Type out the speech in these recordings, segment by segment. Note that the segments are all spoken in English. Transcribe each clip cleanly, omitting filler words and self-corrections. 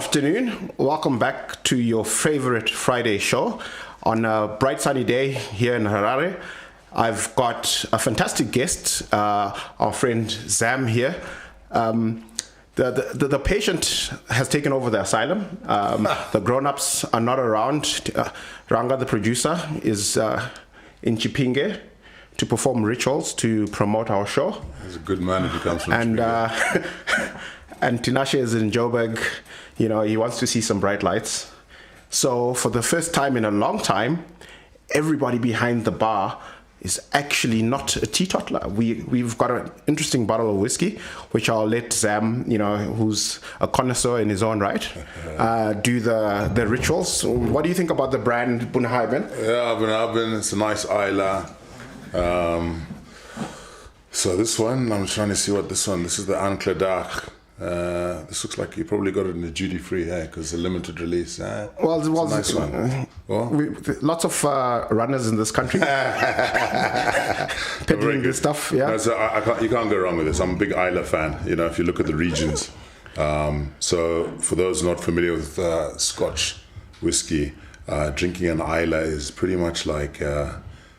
afternoon. Welcome back to your favorite Friday show on a bright sunny day here in Harare. I've got a fantastic guest, our friend Zam here. The patient has taken over the asylum. The grown-ups are not around. Ranga, the producer, is in Chipinge to perform rituals to promote our show. He's a good man if he comes from Chipinge. And Tinashe is in Joburg. You know, he wants to see some bright lights. So for the first time in a long time, everybody behind the bar is actually not a teetotaler. We've got an interesting bottle of whiskey, which I'll let Zam, who's a connoisseur in his own right, do the rituals. What do you think about the brand Bunnahabhain? Yeah, Bunnahabhain, it's a nice Isla. So this one, I'm trying to see what this is the Ankledach. This looks like you probably got it in the duty free, because it's a limited release. Well, it's a nice one. Lots of runners in this country peddling this stuff. Yeah, no, so you can't go wrong with this. I'm a big Isla fan. If you look at the regions. So for those not familiar with Scotch whiskey, drinking an Isla is pretty much like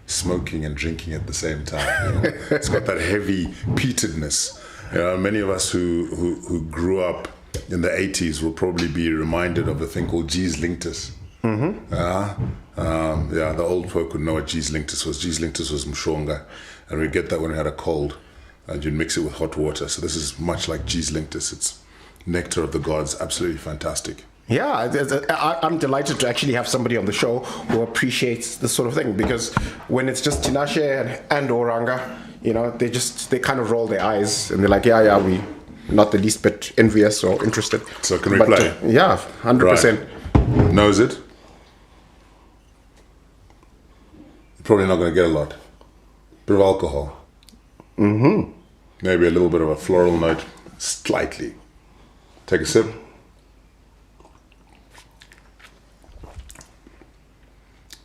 smoking and drinking at the same time. It's got that heavy peatedness. Many of us who grew up in the 80s will probably be reminded of a thing called G's Linctus. Mm-hmm. The old folk would know what G's Linctus was. G's Linctus was mshonga, and we'd get that when we had a cold, and you'd mix it with hot water. So this is much like G's Linctus. It's nectar of the gods, absolutely fantastic. Yeah, I'm delighted to actually have somebody on the show who appreciates this sort of thing, because when it's just Tinashe and Oranga, they kind of roll their eyes and they're like, we not the least bit envious or interested. So can we play? Yeah, 100%. Right. Knows it. Probably not going to get a lot. Bit of alcohol. Mm-hmm. Maybe a little bit of a floral note, slightly. Take a sip.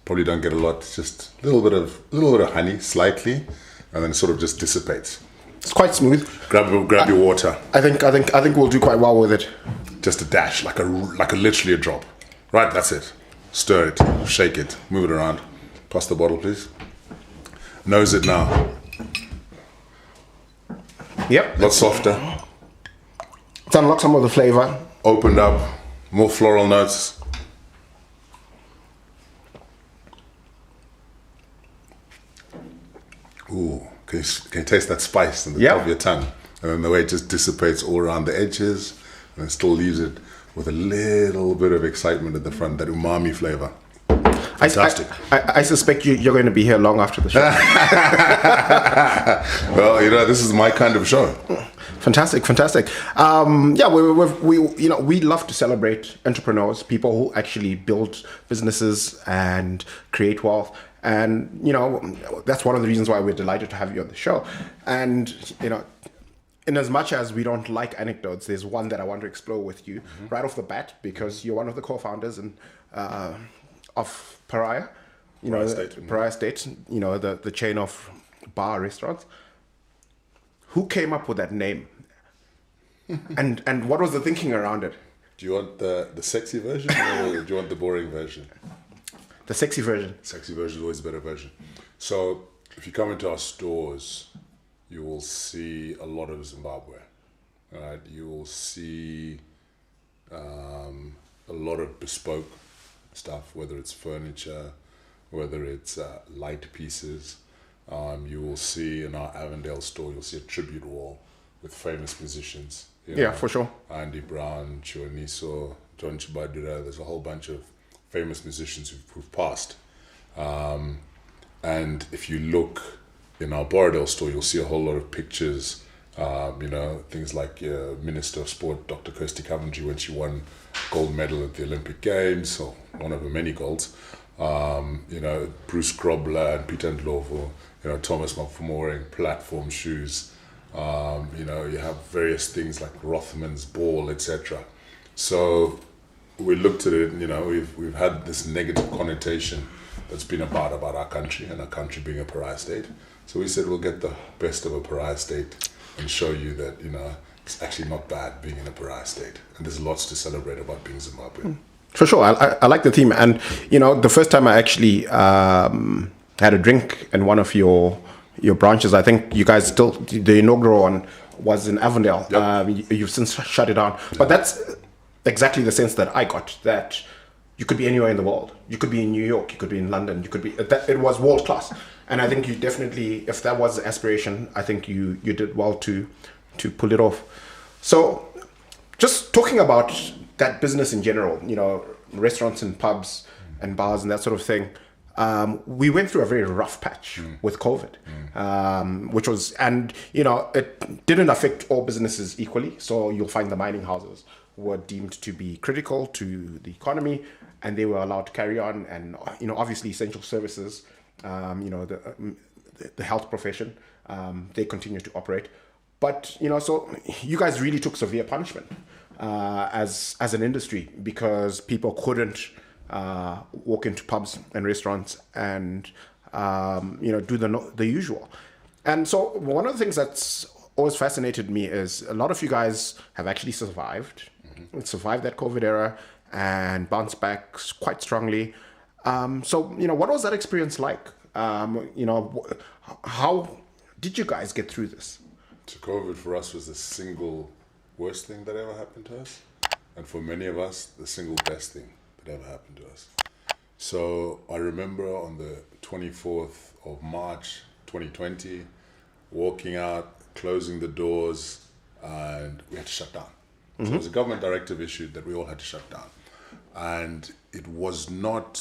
Probably don't get a lot. Just a little bit of honey, slightly. And then it sort of just dissipates. It's quite smooth. Grab your water. I think we'll do quite well with it. Just a dash, like a literally a drop. Right, that's it. Stir it, shake it, move it around. Pass the bottle, please. Nose it now. Yep. A lot softer. It's unlocked some of the flavor. Opened up, more floral notes. Ooh, can you taste that spice in the top of your tongue? And then the way it just dissipates all around the edges, and it still leaves it with a little bit of excitement at the front, that umami flavor. Fantastic. I suspect you're going to be here long after the show. Well, this is my kind of show. Fantastic. We love to celebrate entrepreneurs, people who actually build businesses and create wealth. And, that's one of the reasons why we're delighted to have you on the show. And, in as much as we don't like anecdotes, there's one that I want to explore with you right off the bat, because you're one of the co-founders of Pariah, Pariah State, the chain of bar restaurants. Who came up with that name? and what was the thinking around it? Do you want the sexy version or do you want the boring version? The sexy version. Sexy version is always a better version. So if you come into our stores, you will see a lot of Zimbabwe. Right? You will see a lot of bespoke stuff, whether it's furniture, whether it's light pieces. You will see in our Avondale store, you'll see a tribute wall with famous musicians. For sure. Andy Brown, Chioniso, John Chibadura. There's a whole bunch of famous musicians who've passed. And if you look in our Borrowdale store, you'll see a whole lot of pictures, things like Minister of Sport, Dr. Kirsty Coventry, when she won gold medal at the Olympic Games, or one of her many golds. Bruce Grobler and Peter Ndlovu, Thomas McFarmoring, platform shoes. You have various things like Rothman's ball, etc. So we looked at it, we've had this negative connotation that's been about our country, and our country being a pariah state. So we said we'll get the best of a pariah state and show you that, it's actually not bad being in a pariah state. And there's lots to celebrate about being Zimbabwe. For sure, I like the theme, and the first time I actually had a drink in one of your branches, I think you guys still the inaugural one was in Avondale. Yep. You've since shut it down, but that's exactly the sense that I got, that you could be anywhere in the world. You could be in New York, you could be in London, you could be that it was world class, and I think you definitely, if that was the aspiration, I think you did well to pull it off. So, just talking about that business in general, restaurants and pubs and bars and that sort of thing. We went through a very rough patch with COVID, which was, and it didn't affect all businesses equally. So you'll find the mining houses were deemed to be critical to the economy, and they were allowed to carry on. And obviously, essential services, the health profession, they continue to operate. But so you guys really took severe punishment as an industry, because people couldn't walk into pubs and restaurants and do the usual. And so one of the things that's always fascinated me is a lot of you guys have actually survived that COVID era and bounced back quite strongly. So what was that experience like? How did you guys get through this? So COVID for us was the single worst thing that ever happened to us, and for many of us, the single best thing that ever happened to us. So I remember on the 24th of March 2020, walking out, closing the doors, and we had to shut down. So it was a government directive issued that we all had to shut down. And it was not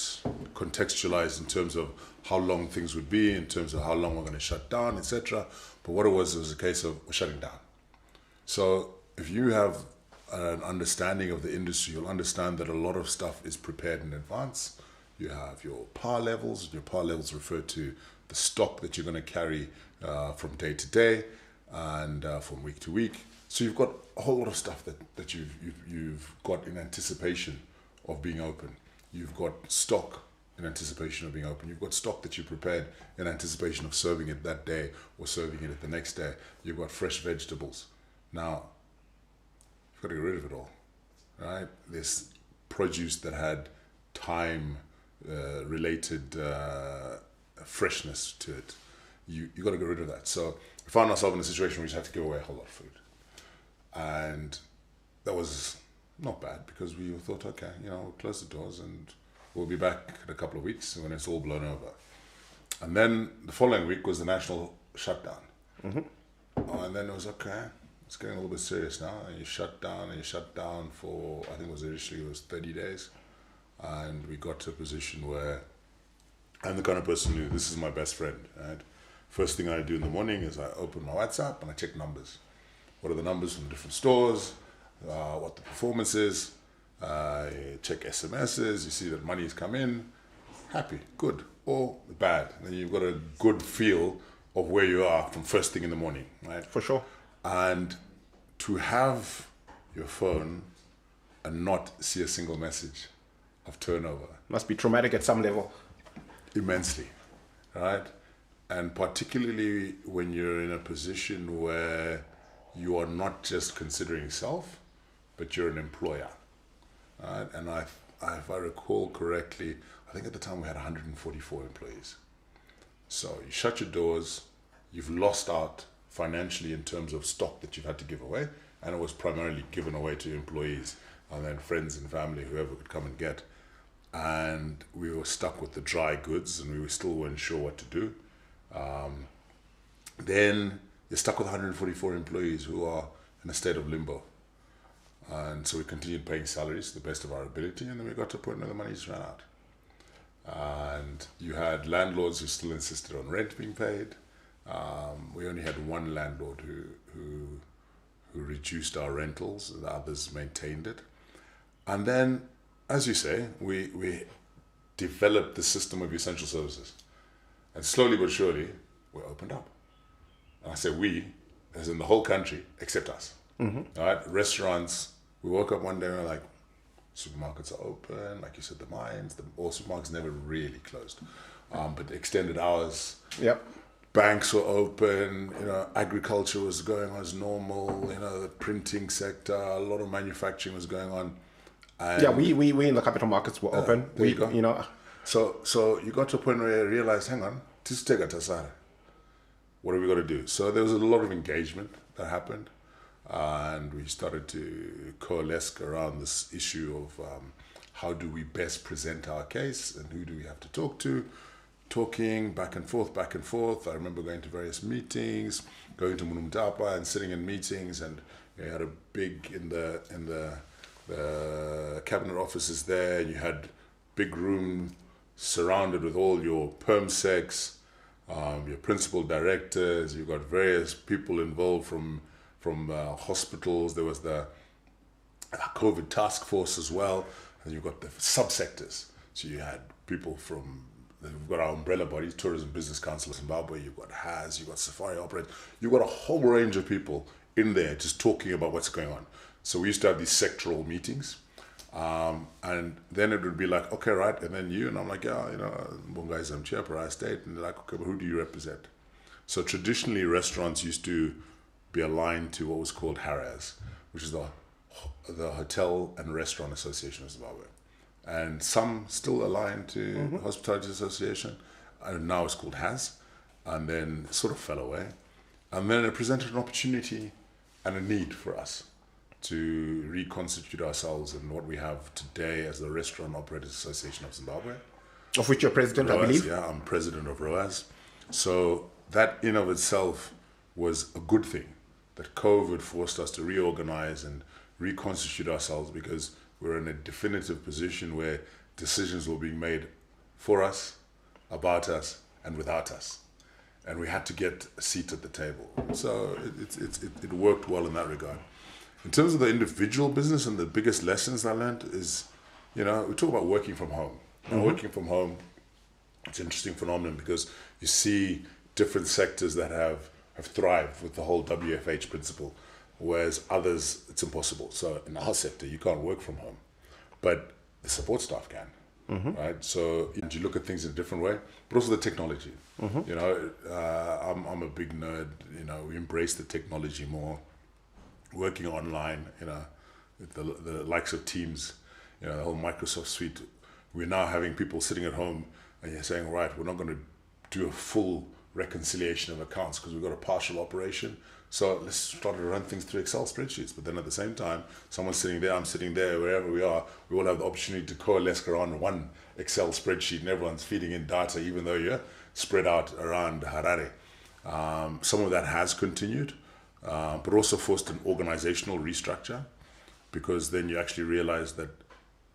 contextualized in terms of how long things would be, in terms of how long we're going to shut down, etc. But what it was a case of we're shutting down. So if you have an understanding of the industry, you'll understand that a lot of stuff is prepared in advance. You have your par levels, and your par levels refer to the stock that you're going to carry from day to day and from week to week. So you've got a whole lot of stuff that you've got in anticipation of being open. You've got stock in anticipation of being open. You've got stock that you prepared in anticipation of serving it that day or serving it the next day. You've got fresh vegetables. Now, you've got to get rid of it all, right? This produce that had time related freshness to it, you got to get rid of that. So we found ourselves in a situation where we just had to give away a whole lot of food. And that was not bad, because we thought, okay, we'll close the doors and we'll be back in a couple of weeks when it's all blown over. And then the following week was the national shutdown. And then it was, okay, it's getting a little bit serious now. And you shut down for, I think initially it was 30 days. And we got to a position where I'm the kind of person who, this is my best friend. Right? First thing I do in the morning is I open my WhatsApp and I check numbers. What are the numbers from different stores? What the performance is? Check SMSs. You see that money's come in. Happy, good, or bad. Then you've got a good feel of where you are from first thing in the morning, right? For sure. And to have your phone and not see a single message of turnover Must be traumatic at some level. immensely, right? And particularly when you're in a position where you are not just considering self, but you're an employer, right? And if I recall correctly, I think at the time we had 144 employees. So you shut your doors, you've lost out financially in terms of stock that you've had to give away, and it was primarily given away to employees and then friends and family, whoever could come and get. And we were stuck with the dry goods, and we still weren't sure what to do. Then you're stuck with 144 employees who are in a state of limbo. And so we continued paying salaries to the best of our ability, and then we got to a point where the money just ran out. And you had landlords who still insisted on rent being paid. We only had one landlord who reduced our rentals, the others maintained it. And then, as you say, we developed the system of essential services. And slowly but surely, we opened up. And I say we, as in the whole country, except us. All right, restaurants, we woke up one day and we're like, supermarkets are open, like you said, all supermarkets never really closed, but extended hours. Yep. banks were open, agriculture was going on as normal, the printing sector, a lot of manufacturing was going on. And Yeah, we in the capital markets were open. there you go. You know, So you got to a point where you realized, hang on, Tistega Tasara. What are we going to do? So there was a lot of engagement that happened, and we started to coalesce around this issue of how do we best present our case and who do we have to talk to. Talking back and forth, back and forth. I remember going to various meetings, going to Munumtapa and sitting in meetings, and you had a big in the cabinet offices there. You had big room surrounded with all your permsecs, your principal directors. You got various people involved from hospitals. There was the COVID task force as well, and you got the subsectors. So you had people from. We've got our umbrella body, Tourism Business Council of Zimbabwe. You've got HAS. You've got Safari Operate. You've got a whole range of people in there just talking about what's going on. So we used to have these sectoral meetings. And then it would be like, okay, right, and then you, and I'm like, yeah, Bunga is chair for our state, and they're like, okay, but who do you represent? So traditionally, restaurants used to be aligned to what was called HARAS, which is the Hotel and Restaurant Association of Zimbabwe, and some still aligned to Hospitality Association, and now it's called HAS, and then it sort of fell away, and then it presented an opportunity and a need for us to reconstitute ourselves in what we have today as the Restaurant Operators Association of Zimbabwe. of which you're president, ROAS, I believe. Yeah, I'm president of ROAS. So that in of itself was a good thing, that COVID forced us to reorganize and reconstitute ourselves, because we're in a definitive position where decisions were being made for us, about us, and without us. And we had to get a seat at the table. So it worked well in that regard. In terms of the individual business, and the biggest lessons I learned is, we talk about working from home. And working from home, it's an interesting phenomenon, because you see different sectors that have thrived with the whole WFH principle, whereas others, it's impossible. So in our sector, you can't work from home, but the support staff can. Right, so you look at things in a different way, but also the technology. I'm a big nerd. We embrace the technology more. Working online, with the likes of Teams, the whole Microsoft suite. We're now having people sitting at home, and you're saying, right, we're not going to do a full reconciliation of accounts because we've got a partial operation. So let's try to run things through Excel spreadsheets. But then at the same time, someone's sitting there, I'm sitting there, wherever we are, we all have the opportunity to coalesce around one Excel spreadsheet, and everyone's feeding in data, even though you're spread out around Harare. Some of that has continued, but also forced an organizational restructure, because then you actually realize that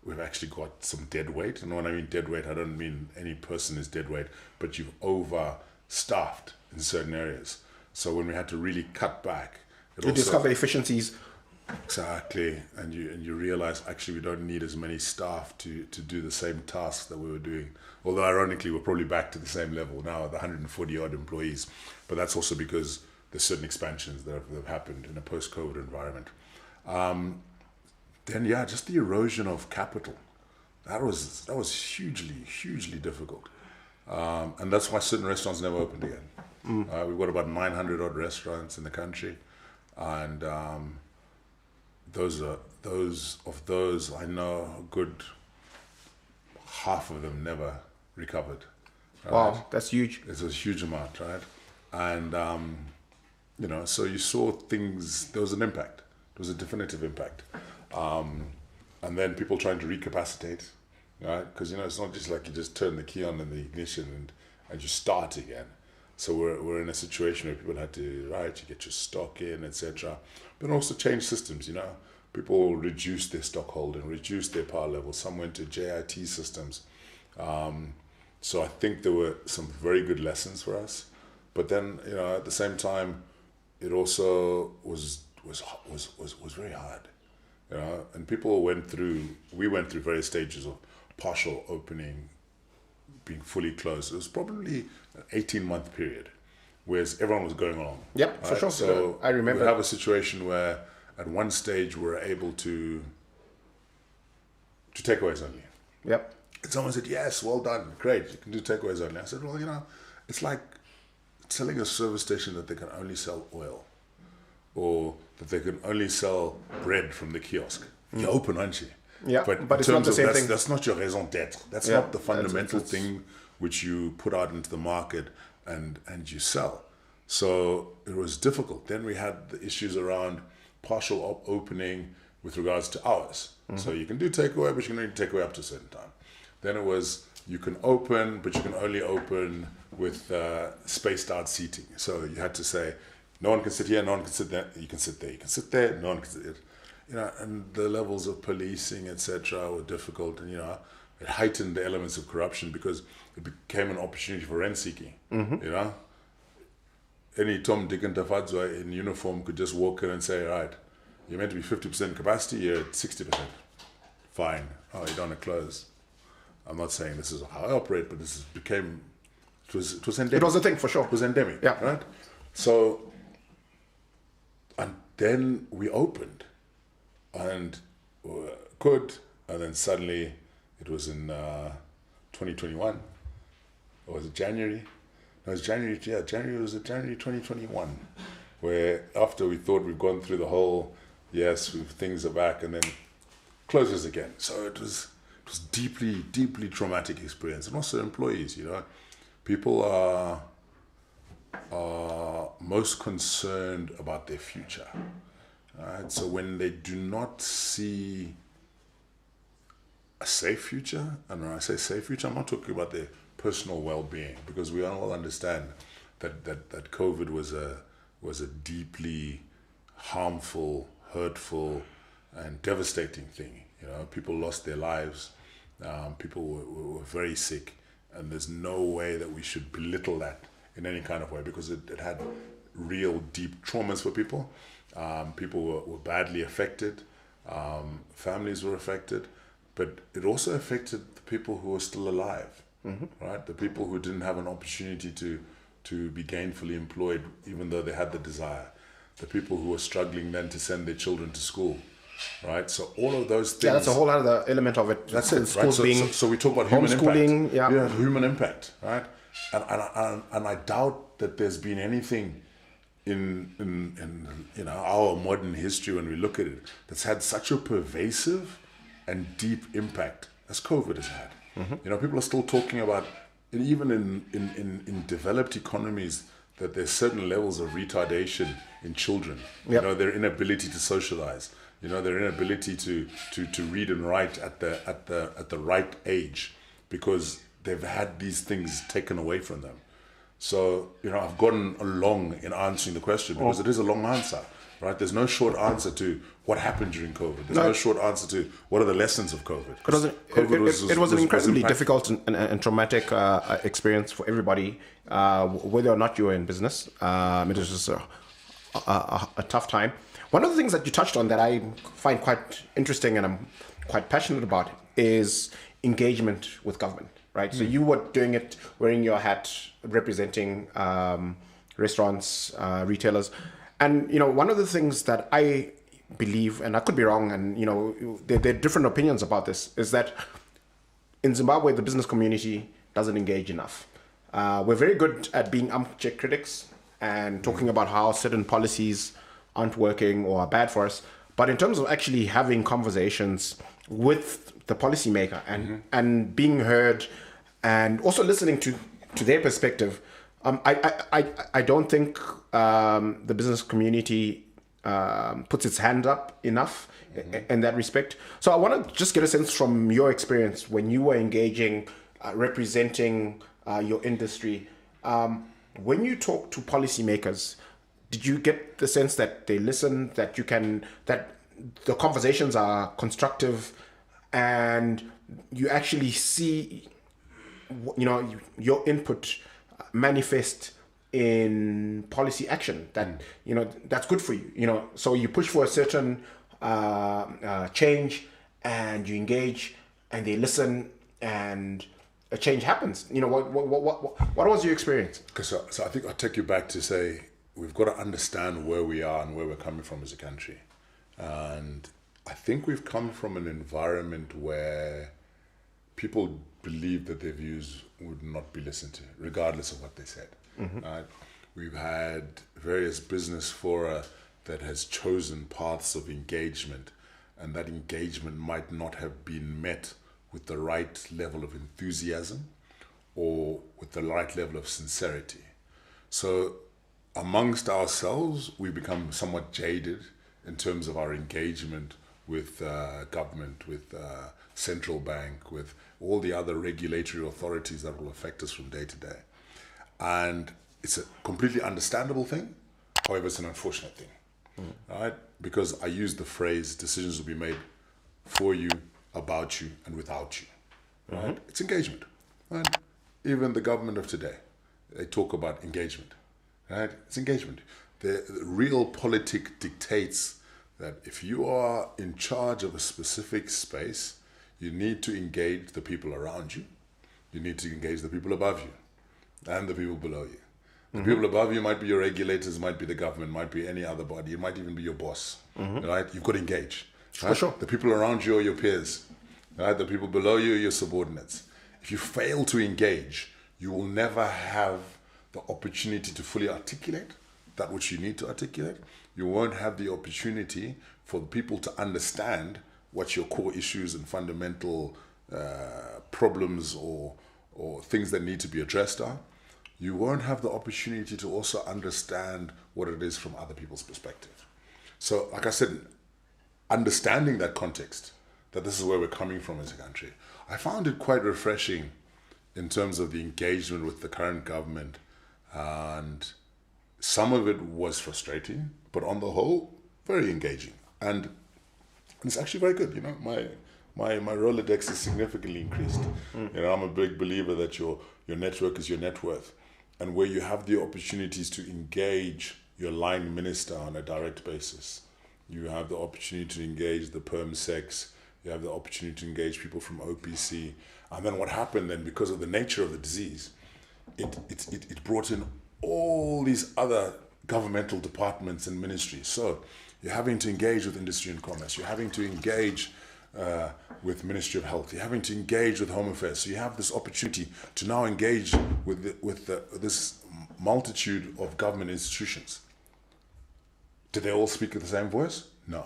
we've actually got some dead weight. And when I mean dead weight, I don't mean any person is dead weight, but you've overstaffed in certain areas. So when we had to really cut back, You discover efficiencies. Exactly, and you realize actually we don't need as many staff to do the same tasks that we were doing. Although ironically, we're probably back to the same level now, the 140 odd employees. But that's also because there's certain expansions that have happened in a post-COVID environment. Then just the erosion of capital. That was hugely difficult. And that's why certain restaurants never opened again. We've got about 900 odd restaurants in the country, and those I know a good half of them never recovered. Right? Wow, that's huge. It's a huge amount, right? And so you saw things. There was an impact. There was a definitive impact, and then people trying to recapacitate, right? Because it's not just like you just turn the key on in the ignition and you start again. So we're in a situation where people had to, you get your stock in, etc. But also change systems, People reduced their stock holding, reduced their power levels. Some went to JIT systems. So I think there were some very good lessons for us. But then, at the same time, it also was very hard. And we went through various stages of partial opening, being fully closed. It was probably an 18-month period, whereas everyone was going along. Yep, for sure. So I remember. We have a situation where at one stage we were able to takeaways only. Yep. And someone said, yes, well done, great, you can do takeaways only. I said, well, it's like selling a service station that they can only sell oil, or that they can only sell bread from the kiosk. You're open, aren't you? Yeah, but but it's not the same thing. That's not your raison d'être. That's not the fundamental thing which you put out into the market and you sell. So it was difficult. Then we had the issues around partial opening with regards to hours. So you can do takeaway, but you can only take away up to a certain time. Then it was you can open, but you can only open with spaced out seating. So you had to say, no one can sit here, no one can sit there. You can sit there, you can sit there, no one can sit there. You know, and the levels of policing, etc., were difficult, and it heightened the elements of corruption because it became an opportunity for rent seeking. You know, any Tom, Dick, and Tafadzwa in uniform could just walk in and say, "Right, you're meant to be 50% capacity, you're at 60%. Fine. Oh, you don't want to close." I'm not saying this is how I operate, but this became it was endemic. It was a thing for sure. It was endemic. Yeah. Right. So, and then we opened. And and then suddenly it was in 2021, or was it January? No, it was January. Yeah, January 2021, where after we thought we've gone through the whole, things are back, and then closes again. So it was deeply, deeply traumatic experience, and also employees. People are most concerned about their future. Right? So when they do not see a safe future, and when I say safe future, I'm not talking about their personal well-being, because we all understand that COVID was a deeply harmful, hurtful, and devastating thing. People lost their lives, people were very sick, and there's no way that we should belittle that in any kind of way, because it had real deep traumas for people. People were badly affected, families were affected, but it also affected the people who were still alive, right? The people who didn't have an opportunity to be gainfully employed, even though they had the desire. The people who were struggling then to send their children to school, right? So all of those things. Yeah, that's a whole other element of it. That's it, right? So we talk about human impact. Human impact, right? And I doubt that there's been anything in our modern history, when we look at it, that's had such a pervasive and deep impact as COVID has had. People are still talking about, even in developed economies, that there's certain levels of retardation in children. Their inability to socialize, their inability to read and write at the right age, because they've had these things taken away from them. So, I've gotten along in answering the question, because it is a long answer, right? There's no short answer to what happened during COVID. There's no short answer to what are the lessons of COVID. It was an incredibly difficult and traumatic experience for everybody, whether or not you were in business. It was just a tough time. One of the things that you touched on that I find quite interesting and I'm quite passionate about is engagement with government. Right, so you were doing it wearing your hat, representing restaurants, retailers, and one of the things that I believe, and I could be wrong, and there are different opinions about this, is that in Zimbabwe the business community doesn't engage enough. We're very good at being armchair critics and talking about how certain policies aren't working or are bad for us, but in terms of actually having conversations with the policymaker and being heard, and also listening to their perspective, I don't think the business community puts its hand up enough in that respect. So I want to just get a sense from your experience when you were engaging, representing your industry. When you talk to policymakers, did you get the sense that they listen, that the conversations are constructive, and you actually see your input manifest in policy action that that's good for you, so you push for a certain change, and you engage, and they listen, and a change happens? What was your experience? So I think I'll take you back to say we've got to understand where we are and where we're coming from as a country. And I think we've come from an environment where people believe that their views would not be listened to, regardless of what they said. Right? We've had various business fora that has chosen paths of engagement, and that engagement might not have been met with the right level of enthusiasm or with the right level of sincerity. So amongst ourselves, we become somewhat jaded in terms of our engagement with government, with central bank, with all the other regulatory authorities that will affect us from day to day. And it's a completely understandable thing. However, it's an unfortunate thing, right? Because I use the phrase, decisions will be made for you, about you, and without you, right? It's engagement, right? Even the government of today, they talk about engagement, right? It's engagement. The real politic dictates that if you are in charge of a specific space, you need to engage the people around you. You need to engage the people above you and the people below you. The people above you might be your regulators, might be the government, might be any other body. It might even be your boss, right? You've got to engage. Right? For sure. The people around you are your peers, right? The people below you are your subordinates. If you fail to engage, you will never have the opportunity to fully articulate that which you need to articulate. You won't have the opportunity for people to understand what your core issues and fundamental problems or things that need to be addressed are. You won't have the opportunity to also understand what it is from other people's perspective. So, like I said, understanding that context, that this is where we're coming from as a country, I found it quite refreshing in terms of the engagement with the current government. And some of it was frustrating, but on the whole, very engaging. And it's actually very good. You know, my Rolodex is significantly increased. You know, I'm a big believer that your network is your net worth. And where you have the opportunities to engage your line minister on a direct basis, you have the opportunity to engage the perm sex, you have the opportunity to engage people from OPC. And then what happened then, because of the nature of the disease, it brought in all these other governmental departments and ministries. So you're having to engage with industry and commerce, you're having to engage with Ministry of Health, you're having to engage with Home Affairs. So you have this opportunity to now engage with this multitude of government institutions. Did they all speak with the same voice? No.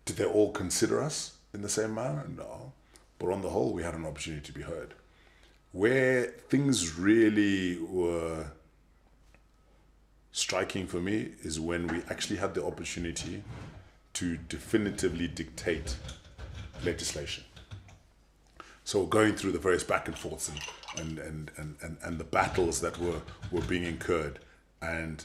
Did they all consider us in the same manner? No. But on the whole, we had an opportunity to be heard. Where things really were striking for me is when we actually had the opportunity to definitively dictate legislation. So going through the various back and forths and the battles that were being incurred, and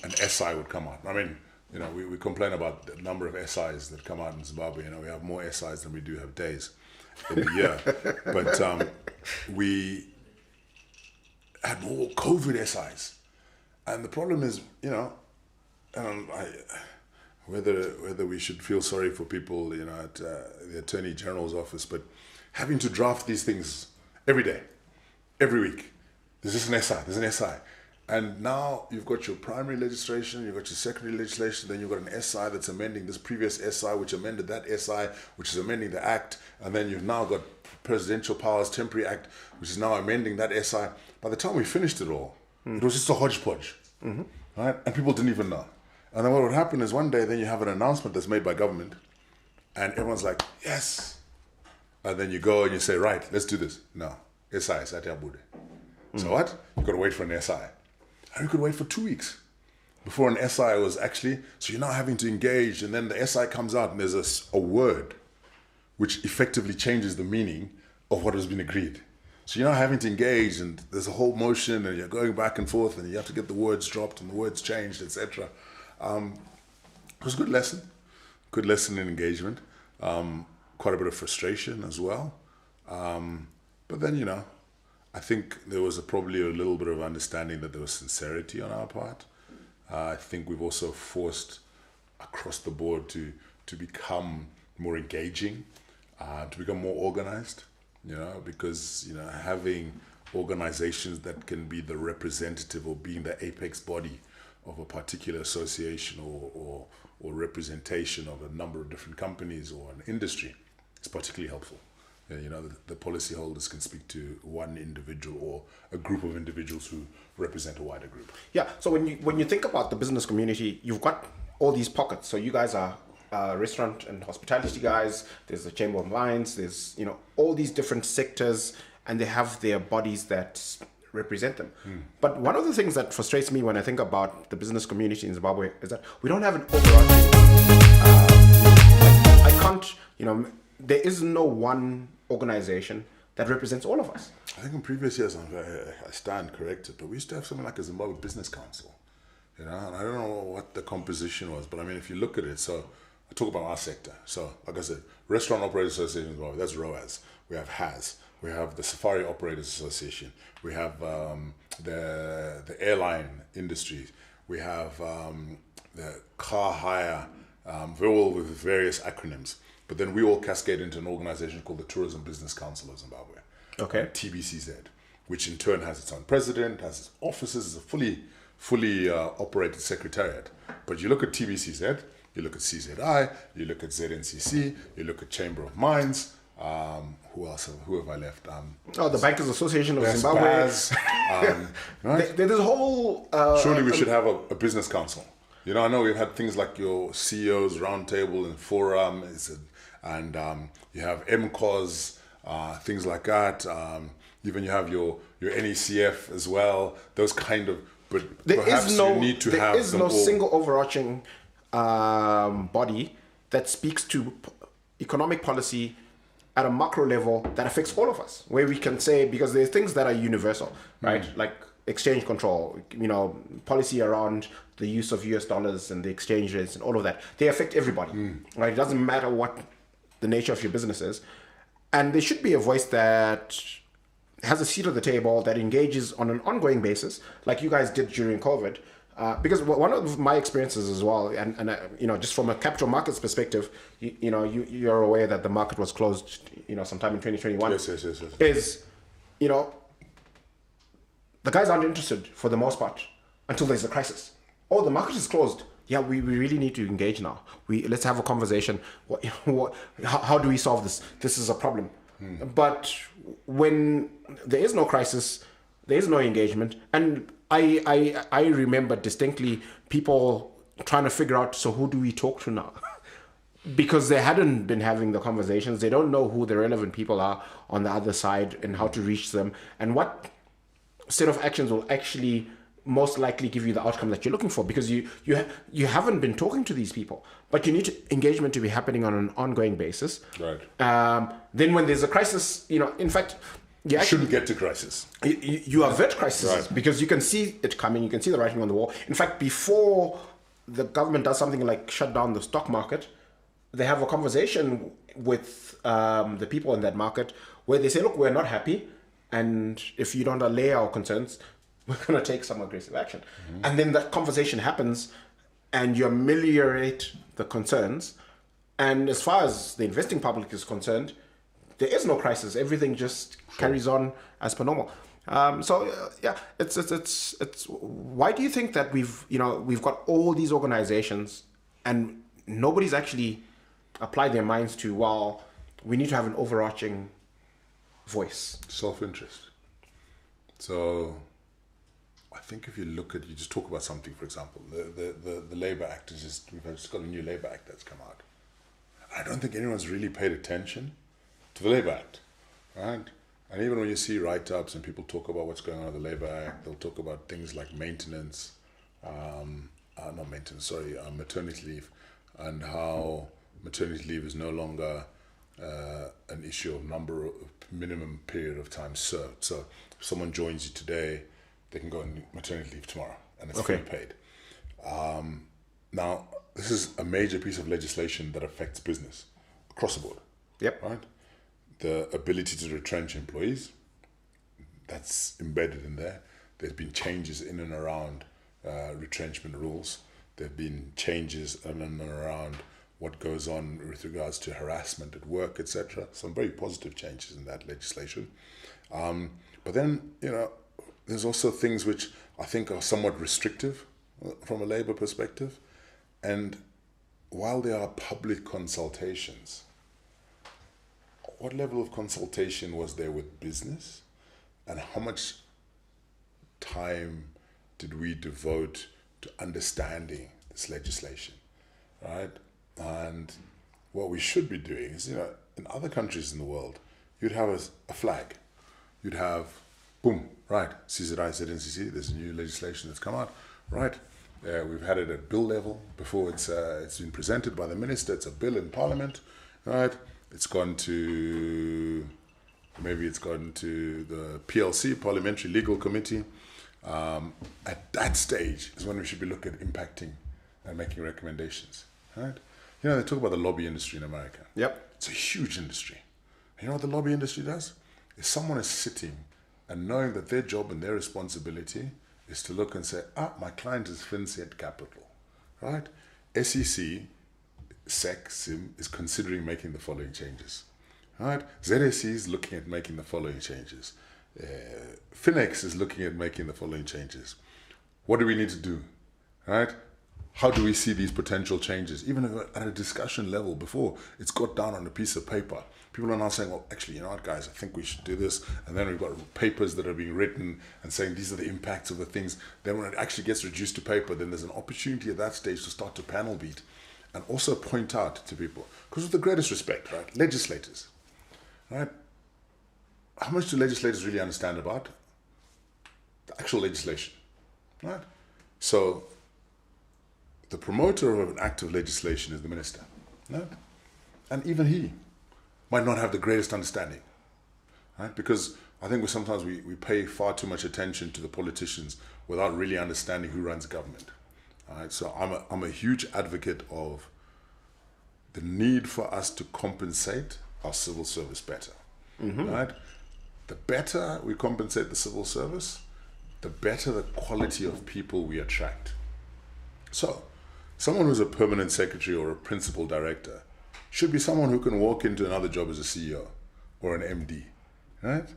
an SI would come out. I mean, you know, we complain about the number of SIs that come out in Zimbabwe. You know, we have more SIs than we do have days in the year. But we had more COVID SIs. And the problem is, you know, whether we should feel sorry for people, you know, at the Attorney General's office, but having to draft these things every day, every week. There's just an SI, there's an SI. And now you've got your primary legislation, you've got your secondary legislation, then you've got an SI that's amending this previous SI, which amended that SI, which is amending the Act, and then you've now got Presidential Powers Temporary Act, which is now amending that SI. By the time we finished it all, it was just a hodgepodge, right? And people didn't even know. And then what would happen is one day, then you have an announcement that's made by government, and everyone's like, yes. And then you go and you say, right, let's do this. No, SI, Satyabude. So what? You've got to wait for an SI. And you could wait for 2 weeks before an SI was actually, so you're now having to engage, and then the SI comes out and there's a word which effectively changes the meaning of what has been agreed. So you're now having to engage, and there's a whole motion, and you're going back and forth, and you have to get the words dropped and the words changed, etc. It was a good lesson in engagement, quite a bit of frustration as well. But then, you know, I think there was probably a little bit of understanding that there was sincerity on our part. I think we've also forced across the board to become more engaging, to become more organized, you know, because, you know, having organizations that can be the representative or being the apex body of a particular association or representation of a number of different companies or an industry is particularly helpful. You know, the policyholders can speak to one individual or a group of individuals who represent a wider group. Yeah. So when you think about the business community, you've got all these pockets. So you guys are restaurant and hospitality guys. There's the Chamber of Mines. There's all these different sectors, and they have their bodies that represent them. But one of the things that frustrates me when I think about the business community in Zimbabwe is that we don't have an overarching. I can't. There is no one organization that represents all of us. I think in previous years, I stand corrected, but we used to have something like a Zimbabwe Business Council, and I don't know what the composition was, but I mean, if you look at it, so I talk about our sector. So, like I said, Restaurant Operators Association of Zimbabwe, that's ROAS. We have HAS. We have the Safari Operators Association. We have the airline industry. We have the car hire, all with various acronyms. But then we all cascade into an organization called the Tourism Business Council of Zimbabwe. Okay. TBCZ, which in turn has its own president, has its offices, is a fully operated secretariat. But you look at TBCZ, you look at CZI, you look at ZNCC, you look at Chamber of Mines. Who else? Who have I left? The Bankers Association of Zimbabwe. Right? There's a whole. Surely we should have a business council. I know we've had things like your CEOs roundtable and forum, and you have MCOS, things like that. Even you have your NECF as well. Those kind of, but perhaps you need to have. There is no single overarching body that speaks to economic policy at a macro level that affects all of us, where we can say, because there's things that are universal, right? Like exchange control, policy around the use of US dollars and the exchange rates and all of that. They affect everybody, right? It doesn't matter what the nature of your business is. And there should be a voice that has a seat at the table, that engages on an ongoing basis, like you guys did during COVID. Because one of my experiences as well, and just from a capital markets perspective, you're aware that the market was closed, sometime in 2021. Yes. Is, the guys aren't interested for the most part until there's a crisis. Oh, the market is closed. Yeah, we really need to engage now. Let's have a conversation. How do we solve this? This is a problem. But when there is no crisis, there is no engagement, and I remember distinctly people trying to figure out, so who do we talk to now? Because they hadn't been having the conversations. They don't know who the relevant people are on the other side and how to reach them, and what set of actions will actually most likely give you the outcome that you're looking for, because you haven't been talking to these people, but you need engagement to be happening on an ongoing basis. Right. Then when there's a crisis, in fact, you shouldn't get to crisis. You avert crises, right, because you can see it coming. You can see the writing on the wall. In fact, before the government does something like shut down the stock market, they have a conversation with the people in that market where they say, look, we're not happy, and if you don't allay our concerns, we're going to take some aggressive action. And then that conversation happens, and you ameliorate the concerns. And as far as the investing public is concerned, there is no crisis. Everything just carries on as per normal. It's why do you think that we've got all these organizations and nobody's actually applied their minds to, well, we need to have an overarching voice? Self-interest. So I think if you just talk about something, for example, the Labour Act we've just got a new Labour Act that's come out. I don't think anyone's really paid attention to the Labour Act, right? And even when you see write-ups and people talk about what's going on with the Labour Act, they'll talk about things like maternity leave, and how maternity leave is no longer an issue of minimum period of time served. So if someone joins you today, they can go on maternity leave tomorrow, and it's fully paid. Now, this is a major piece of legislation that affects business across the board. Yep. Right? The ability to retrench employees, that's embedded in there. There's been changes in and around retrenchment rules. There have been changes in and around what goes on with regards to harassment at work, etc. Some very positive changes in that legislation. But then, there's also things which I think are somewhat restrictive from a Labour perspective. And while there are public consultations, what level of consultation was there with business, and how much time did we devote to understanding this legislation, right? And what we should be doing is, in other countries in the world, you'd have a flag. You'd have, boom, right, CZI, ZNCC, there's new legislation that's come out, right? We've had it at bill level before it's been presented by the minister. It's a bill in parliament, right? It's gone to the PLC, Parliamentary Legal Committee. At that stage is when we should be looking at impacting and making recommendations, right? They talk about the lobby industry in America. Yep. It's a huge industry. You know what the lobby industry does? If someone is sitting and knowing that their job and their responsibility is to look and say, my client is FinCET Capital, right? SEC, SEC, SIM is considering making the following changes, right? ZSC is looking at making the following changes. Finex is looking at making the following changes. What do we need to do, right? How do we see these potential changes? Even if at a discussion level before it's got down on a piece of paper, people are now saying, well, actually, you know what, guys, I think we should do this. And then we've got papers that are being written and saying these are the impacts of the things. Then when it actually gets reduced to paper, then there's an opportunity at that stage to start to panel beat and also point out to people. Because with the greatest respect, right, legislators, right, how much do legislators really understand about the actual legislation, right? So the promoter of an act of legislation is the minister, right? And even he might not have the greatest understanding, right? Because I think sometimes we pay far too much attention to the politicians without really understanding who runs government, right? So I'm a huge advocate of the need for us to compensate our civil service better, right? The better we compensate the civil service, the better the quality of people we attract. So, someone who's a permanent secretary or a principal director should be someone who can walk into another job as a CEO or an MD, right?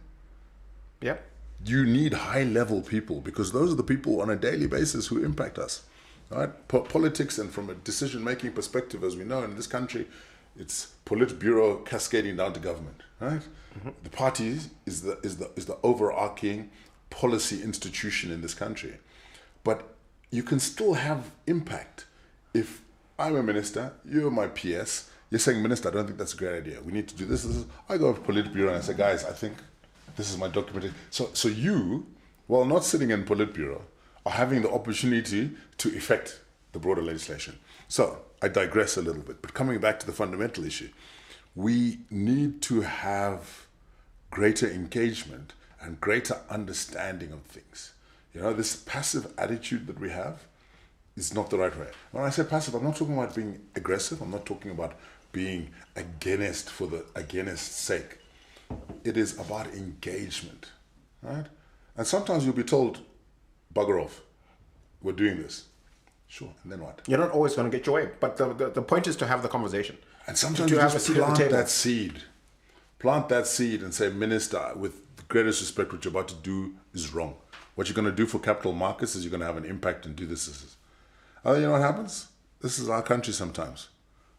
Yeah. You need high-level people because those are the people on a daily basis who impact us, right? Politics, and from a decision-making perspective, as we know in this country, it's Politburo cascading down to government, right? The party is the overarching policy institution in this country, but you can still have impact. If I'm a minister, you're my PS, you're saying, Minister, I don't think that's a great idea. We need to do this. I go to Politburo and I say, guys, I think this is my documentation. So you, while not sitting in Politburo, are having the opportunity to effect the broader legislation. So I digress a little bit, but coming back to the fundamental issue, we need to have greater engagement and greater understanding of things. This passive attitude that we have is not the right way. When I say passive, I'm not talking about being aggressive. I'm not talking about being against for the against sake. It is about engagement, right? And sometimes you'll be told, bugger off, we're doing this. Sure, and then what? You're not always going to get your way, but the point is to have the conversation. And sometimes you just plant that seed. Plant that seed and say, Minister, with the greatest respect, what you're about to do is wrong. What you're going to do for capital markets is you're going to have an impact and do this. Oh, you know what happens? This is our country sometimes.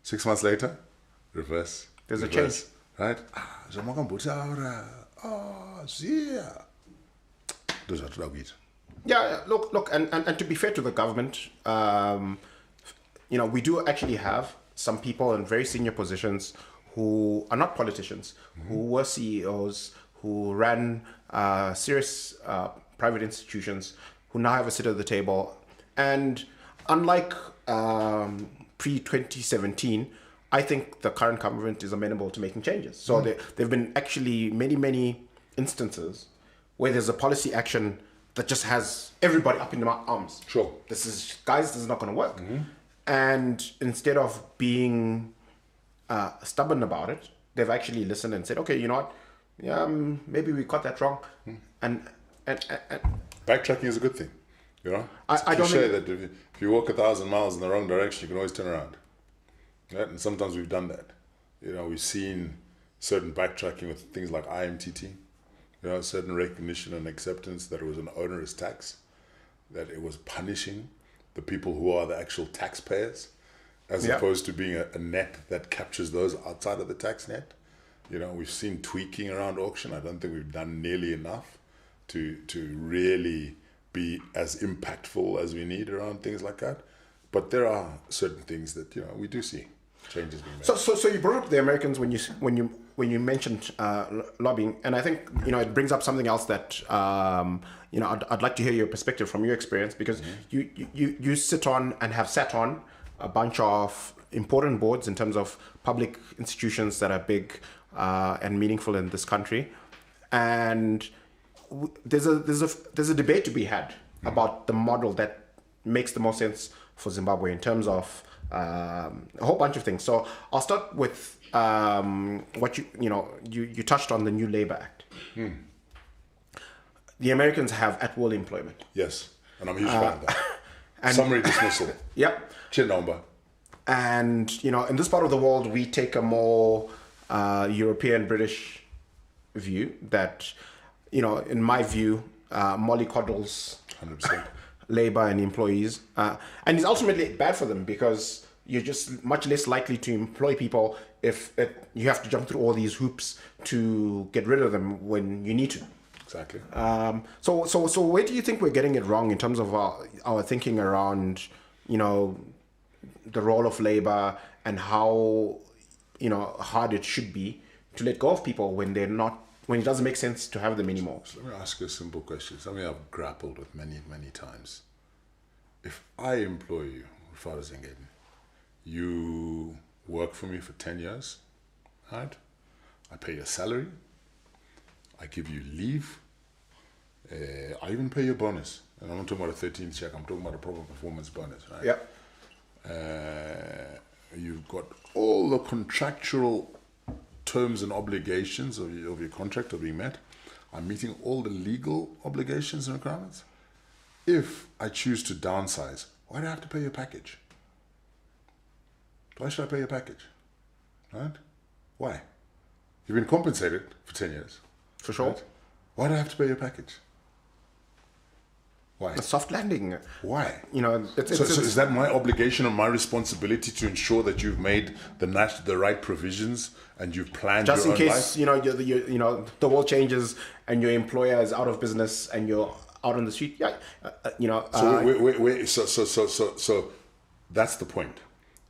6 months later, reverse. There's a change. Right? Yeah, look, and to be fair to the government, we do actually have some people in very senior positions who are not politicians, who were CEOs, who ran serious private institutions, who now have a seat at the table. And unlike pre-2017, I think the current government is amenable to making changes. So there have been actually many instances where there's a policy action that just has everybody up in their arms. Sure. This is not going to work. And instead of being stubborn about it, they've actually listened and said, okay, you know what? Yeah, maybe we got that wrong. And backtracking is a good thing. I don't say that if you walk 1,000 miles in the wrong direction, you can always turn around. Right? And sometimes we've done that. We've seen certain backtracking with things like IMTT. Certain recognition and acceptance that it was an onerous tax, that it was punishing the people who are the actual taxpayers, as opposed to being a net that captures those outside of the tax net. We've seen tweaking around auction. I don't think we've done nearly enough to really be as impactful as we need around things like that. But there are certain things that we do see changes being made. So you brought up the Americans when you mentioned lobbying, and I think it brings up something else that I'd like to hear your perspective from your experience, because you sit on and have sat on a bunch of important boards in terms of public institutions that are big and meaningful in this country, and there's a debate to be had about the model that makes the most sense for Zimbabwe in terms of a whole bunch of things. So I'll start with what you touched on, the new Labor Act. The Americans have at-will employment. Yes, and I'm a huge fan of that. And summary dismissal. Yep. Chinomba. And in this part of the world, we take a more European British view that, in my view, mollycoddles 100%. labor and employees, and it's ultimately bad for them, because you're just much less likely to employ people if you have to jump through all these hoops to get rid of them when you need to. Exactly. So where do you think we're getting it wrong in terms of our thinking around, the role of labor and how, hard it should be to let go of people when it doesn't make sense to have them anymore? So let me ask you a simple question, something I've grappled with many, many times. If I employ you, Father Zengedi, you work for me for 10 years, right? I pay your salary, I give you leave, I even pay your bonus. And I'm not talking about a 13th check, I'm talking about a proper performance bonus, right? Yeah. You've got all the contractual terms and obligations of your contract are being met. I'm meeting all the legal obligations and requirements. If I choose to downsize, why do I have to pay your package? Why should I pay your package? Right? Why? You've been compensated for 10 years. For sure. Right? Why do I have to pay your package? Why? A soft landing. Why? So is that my obligation and my responsibility to ensure that you've made the right provisions and you've planned just your in own case life? the world changes and your employer is out of business and you're out on the street? So that's the point.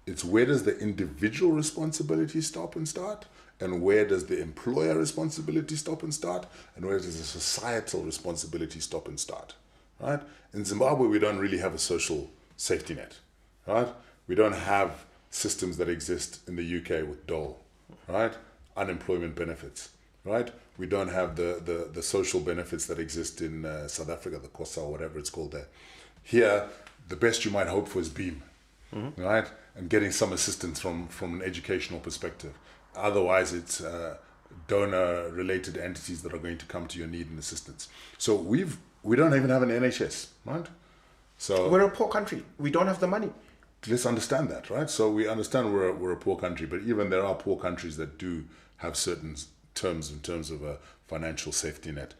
It's where does the individual responsibility stop and start, and where does the employer responsibility stop and start, and where does the societal responsibility stop and start, right? In Zimbabwe, we don't really have a social safety net, right? We don't have systems that exist in the UK with dole, right? Unemployment benefits, right? We don't have the social benefits that exist in South Africa, the COSA or whatever it's called there. Here, the best you might hope for is BEAM, right? And getting some assistance from an educational perspective. Otherwise, it's donor-related entities that are going to come to your need and assistance. So we don't even have an NHS, right? So we're a poor country. We don't have the money. Let's understand that, right? So we understand we're a poor country, but even there are poor countries that do have certain terms in terms of a financial safety net.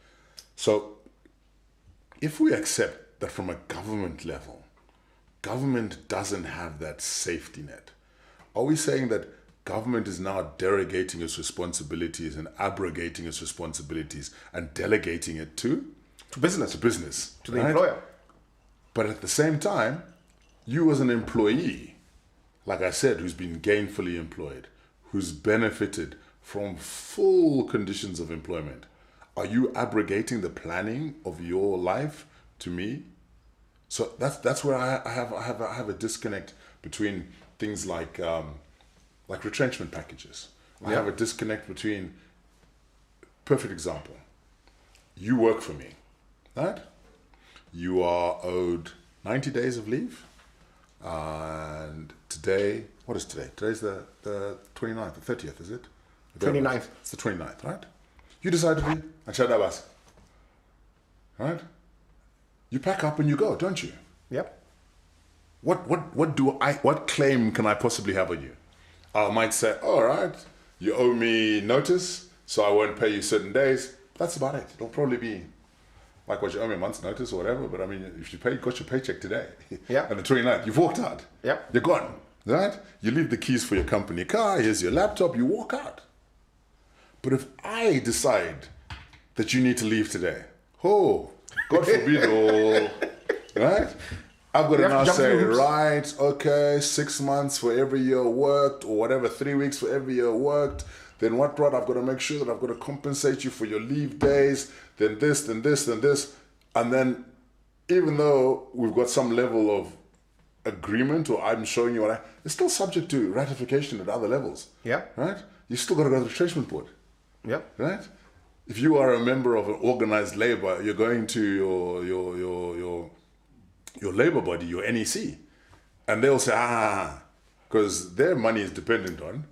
So if we accept that from a government level, government doesn't have that safety net, are we saying that government is now derogating its responsibilities and abrogating its responsibilities and delegating it to business, to the employer? But at the same time, you as an employee, like I said, who's been gainfully employed, who's benefited from full conditions of employment, are you abrogating the planning of your life to me? So that's where I have a disconnect between things like retrenchment packages. I have a disconnect between, perfect example, you work for me, right? You are owed 90 days of leave. And today, what is today? Today's the 29th, the 30th, is it? 29th. It's the 29th, right? You decide to be Achadabas, right? You pack up and you go, don't you? Yep. What claim can I possibly have on you? I might say, all right, you owe me notice, so I won't pay you certain days. That's about it. It'll probably be like what you owe me a month's notice or whatever, but I mean, if you got your paycheck today, yeah, and the 29th, you've walked out. Yep. You're gone, right? You leave the keys for your company car, here's your laptop, you walk out. But if I decide that you need to leave today, oh, God forbid, right? I've got to now say, right, okay, 6 months for every year worked, or whatever, 3 weeks for every year worked. Then what, I've got to make sure that I've got to compensate you for your leave days, then this, then this, then this. And then even though we've got some level of agreement, or I'm showing you what it's still subject to ratification at other levels. Yeah. Right? You still got to go to the retrenchment board. Yeah. Right? If you are a member of an organized labor, you're going to your labor body, your NEC, and they'll say, because their money is dependent on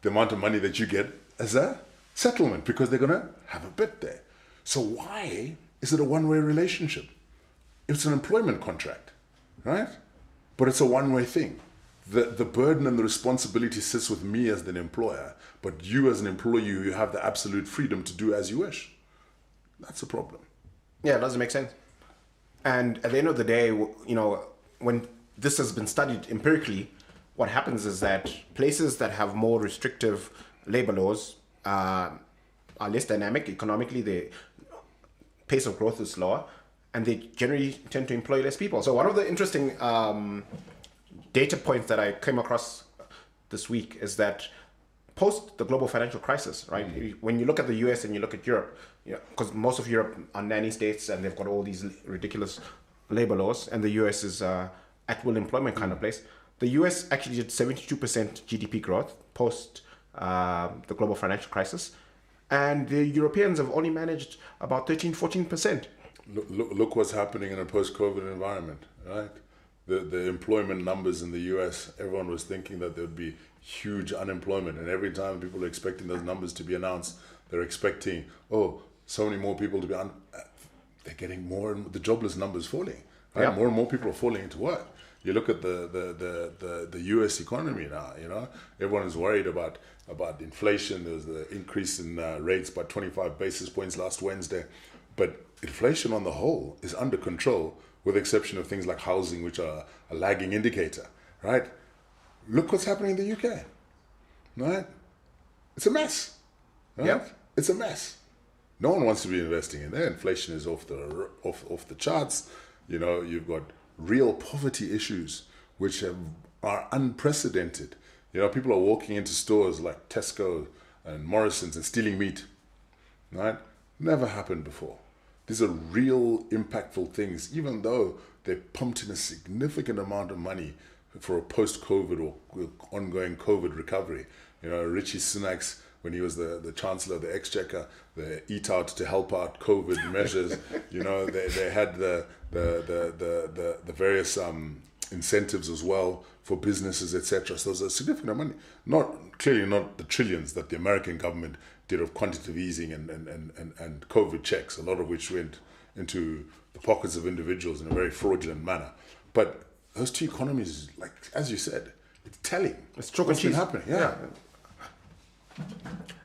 the amount of money that you get as a settlement, because they're going to have a bit there. So why is it a one-way relationship? It's an employment contract, right? But it's a one-way thing. The burden and the responsibility sits with me as an employer, but you as an employee, you have the absolute freedom to do as you wish. That's a problem. Yeah, it doesn't make sense. And at the end of the day, when this has been studied empirically, what happens is that places that have more restrictive labor laws are less dynamic economically. The pace of growth is slower, and they generally tend to employ less people. So one of the interesting data points that I came across this week is that post the global financial crisis, right? Mm-hmm. When you look at the US and you look at Europe, because most of Europe are nanny states and they've got all these ridiculous labor laws, and the US is at will employment kind of place. The US actually did 72% GDP growth post the global financial crisis, and the Europeans have only managed about 13-14%. Look what's happening in a post-COVID environment, right? The employment numbers in the US, everyone was thinking that there would be huge unemployment, and every time people are expecting those numbers to be announced, they're expecting, so many more people to be they're getting more, and the jobless numbers falling, right? Yeah. More and more people are falling into work. You look at the US economy now, everyone is worried about inflation. There was the increase in rates by 25 basis points last Wednesday, but inflation on the whole is under control, with the exception of things like housing, which are a lagging indicator, right? Look what's happening in the UK, right? It's a mess, right? Yep. It's a mess. No one wants to be investing in there. Inflation is off the charts. You've got real poverty issues, which are unprecedented. People are walking into stores like Tesco and Morrison's and stealing meat, right? Never happened before. These are real impactful things, even though they pumped in a significant amount of money for a post-COVID or ongoing COVID recovery. Richie Sunak's, when he was the Chancellor of the Exchequer, the Eat Out to help out COVID measures, they had the various incentives as well for businesses, etc. So there's a significant amount of money. Clearly not the trillions that the American government did of quantitative easing and COVID checks, a lot of which went into the pockets of individuals in a very fraudulent manner. But those two economies, like as you said, it's telling. It's chalk and cheese. What's been happening, yeah.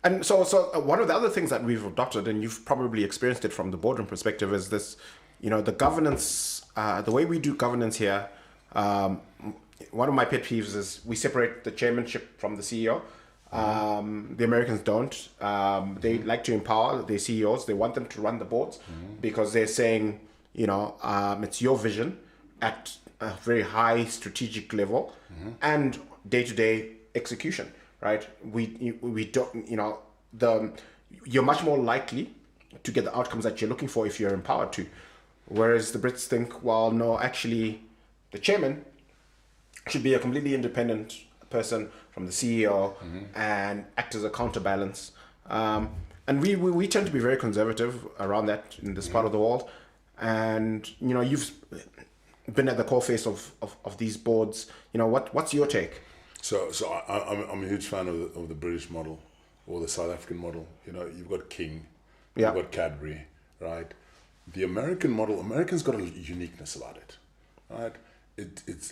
And so one of the other things that we've adopted, and you've probably experienced it from the boardroom perspective, is this, the governance, the way we do governance here. One of my pet peeves is we separate the chairmanship from the CEO. The Americans don't. They like to empower their CEOs. They want them to run the boards because they're saying, it's your vision at a very high strategic level and day-to-day execution, right? We don't, you're much more likely to get the outcomes that you're looking for if you're empowered to. Whereas the Brits think, well, no, actually, the chairman should be a completely independent person from the CEO and act as a counterbalance. And we tend to be very conservative around that in this part of the world. And, you've been at the core face of these boards. What's your take? So I'm a huge fan of the British model or the South African model. You've got King, you've got Cadbury, right? The American model, Americans got a uniqueness about it, right?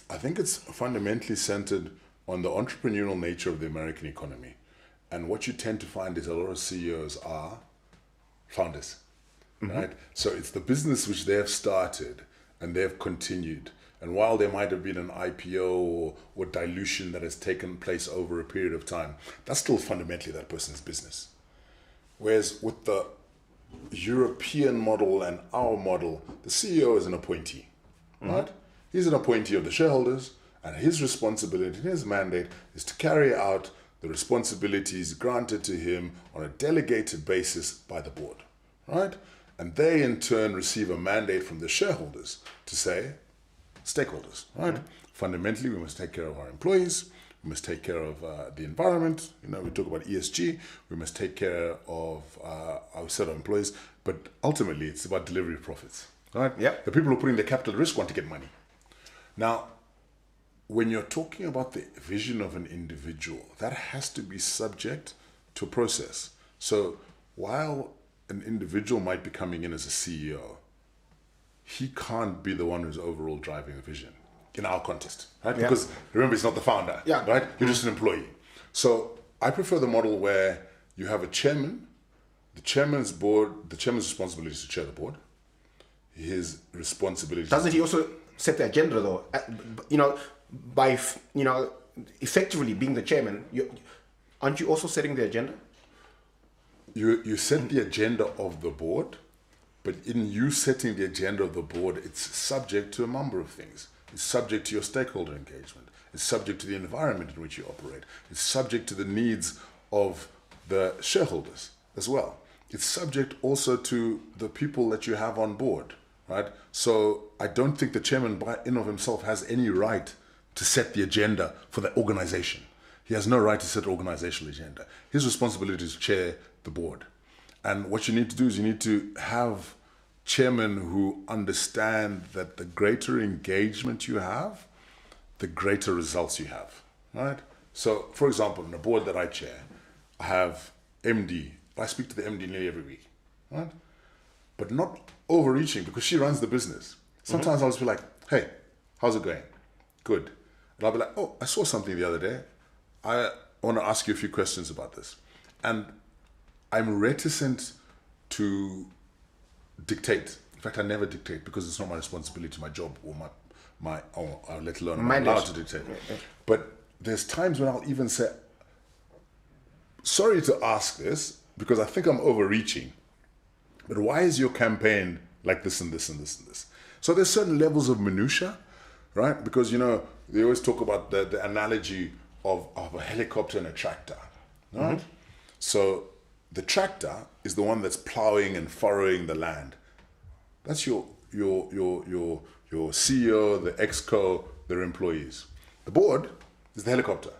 I think it's fundamentally centered on the entrepreneurial nature of the American economy. And what you tend to find is a lot of CEOs are founders, right? So it's the business which they have started and they have continued. And while there might have been an IPO or dilution that has taken place over a period of time, that's still fundamentally that person's business. Whereas with the European model and our model, the CEO is an appointee, right? He's an appointee of the shareholders, and his responsibility, his mandate, is to carry out the responsibilities granted to him on a delegated basis by the board, right? And they in turn receive a mandate from the shareholders to say, stakeholders, right? Fundamentally, we must take care of our employees. We must take care of the environment. You know, we talk about ESG. We must take care of our set of employees. But ultimately, it's about delivery of profits, right? Yeah. The people who are putting the capital at risk want to get money. Now, when you're talking about the vision of an individual, that has to be subject to a process. So while an individual might be coming in as a CEO, he can't be the one who's overall driving the vision in our context, right? Yeah. Because remember, he's not the founder, Yeah. right? You're just an employee. So I prefer the model where you have a chairman, the chairman's responsibility is to chair the board. His responsibility. Doesn't he also set the agenda though? You know, by effectively being the chairman, aren't you also setting the agenda? You set the agenda of the board, but in you setting the agenda of the board, it's subject to a number of things. It's subject to your stakeholder engagement. It's subject to the environment in which you operate. It's subject to the needs of the shareholders as well. It's subject also to the people that you have on board, right? So I don't think the chairman by in of himself has any right to set the agenda for the organization. He has no right to set an organizational agenda. His responsibility is to chair the board. And what you need to do is you need to have chairmen who understand that the greater engagement you have, the greater results you have, right? So, for example, in a board that I chair, I have MD. I speak to the MD nearly every week, right? But not overreaching because she runs the business. Sometimes I'll just be like, hey, how's it going? Good. And I'll be like, oh, I saw something the other day. I want to ask you a few questions about this. And I'm reticent to dictate. In fact, I never dictate because it's not my responsibility, my job, or or let alone I'm allowed to dictate. But there's times when I'll even say, sorry to ask this because I think I'm overreaching, but why is your campaign like this and this and this and this? So there's certain levels of minutia, right? Because, you know, they always talk about the analogy of a helicopter and a tractor, right? So the tractor is the one that's plowing and furrowing the land. That's your CEO, the exco, their employees. The board is the helicopter,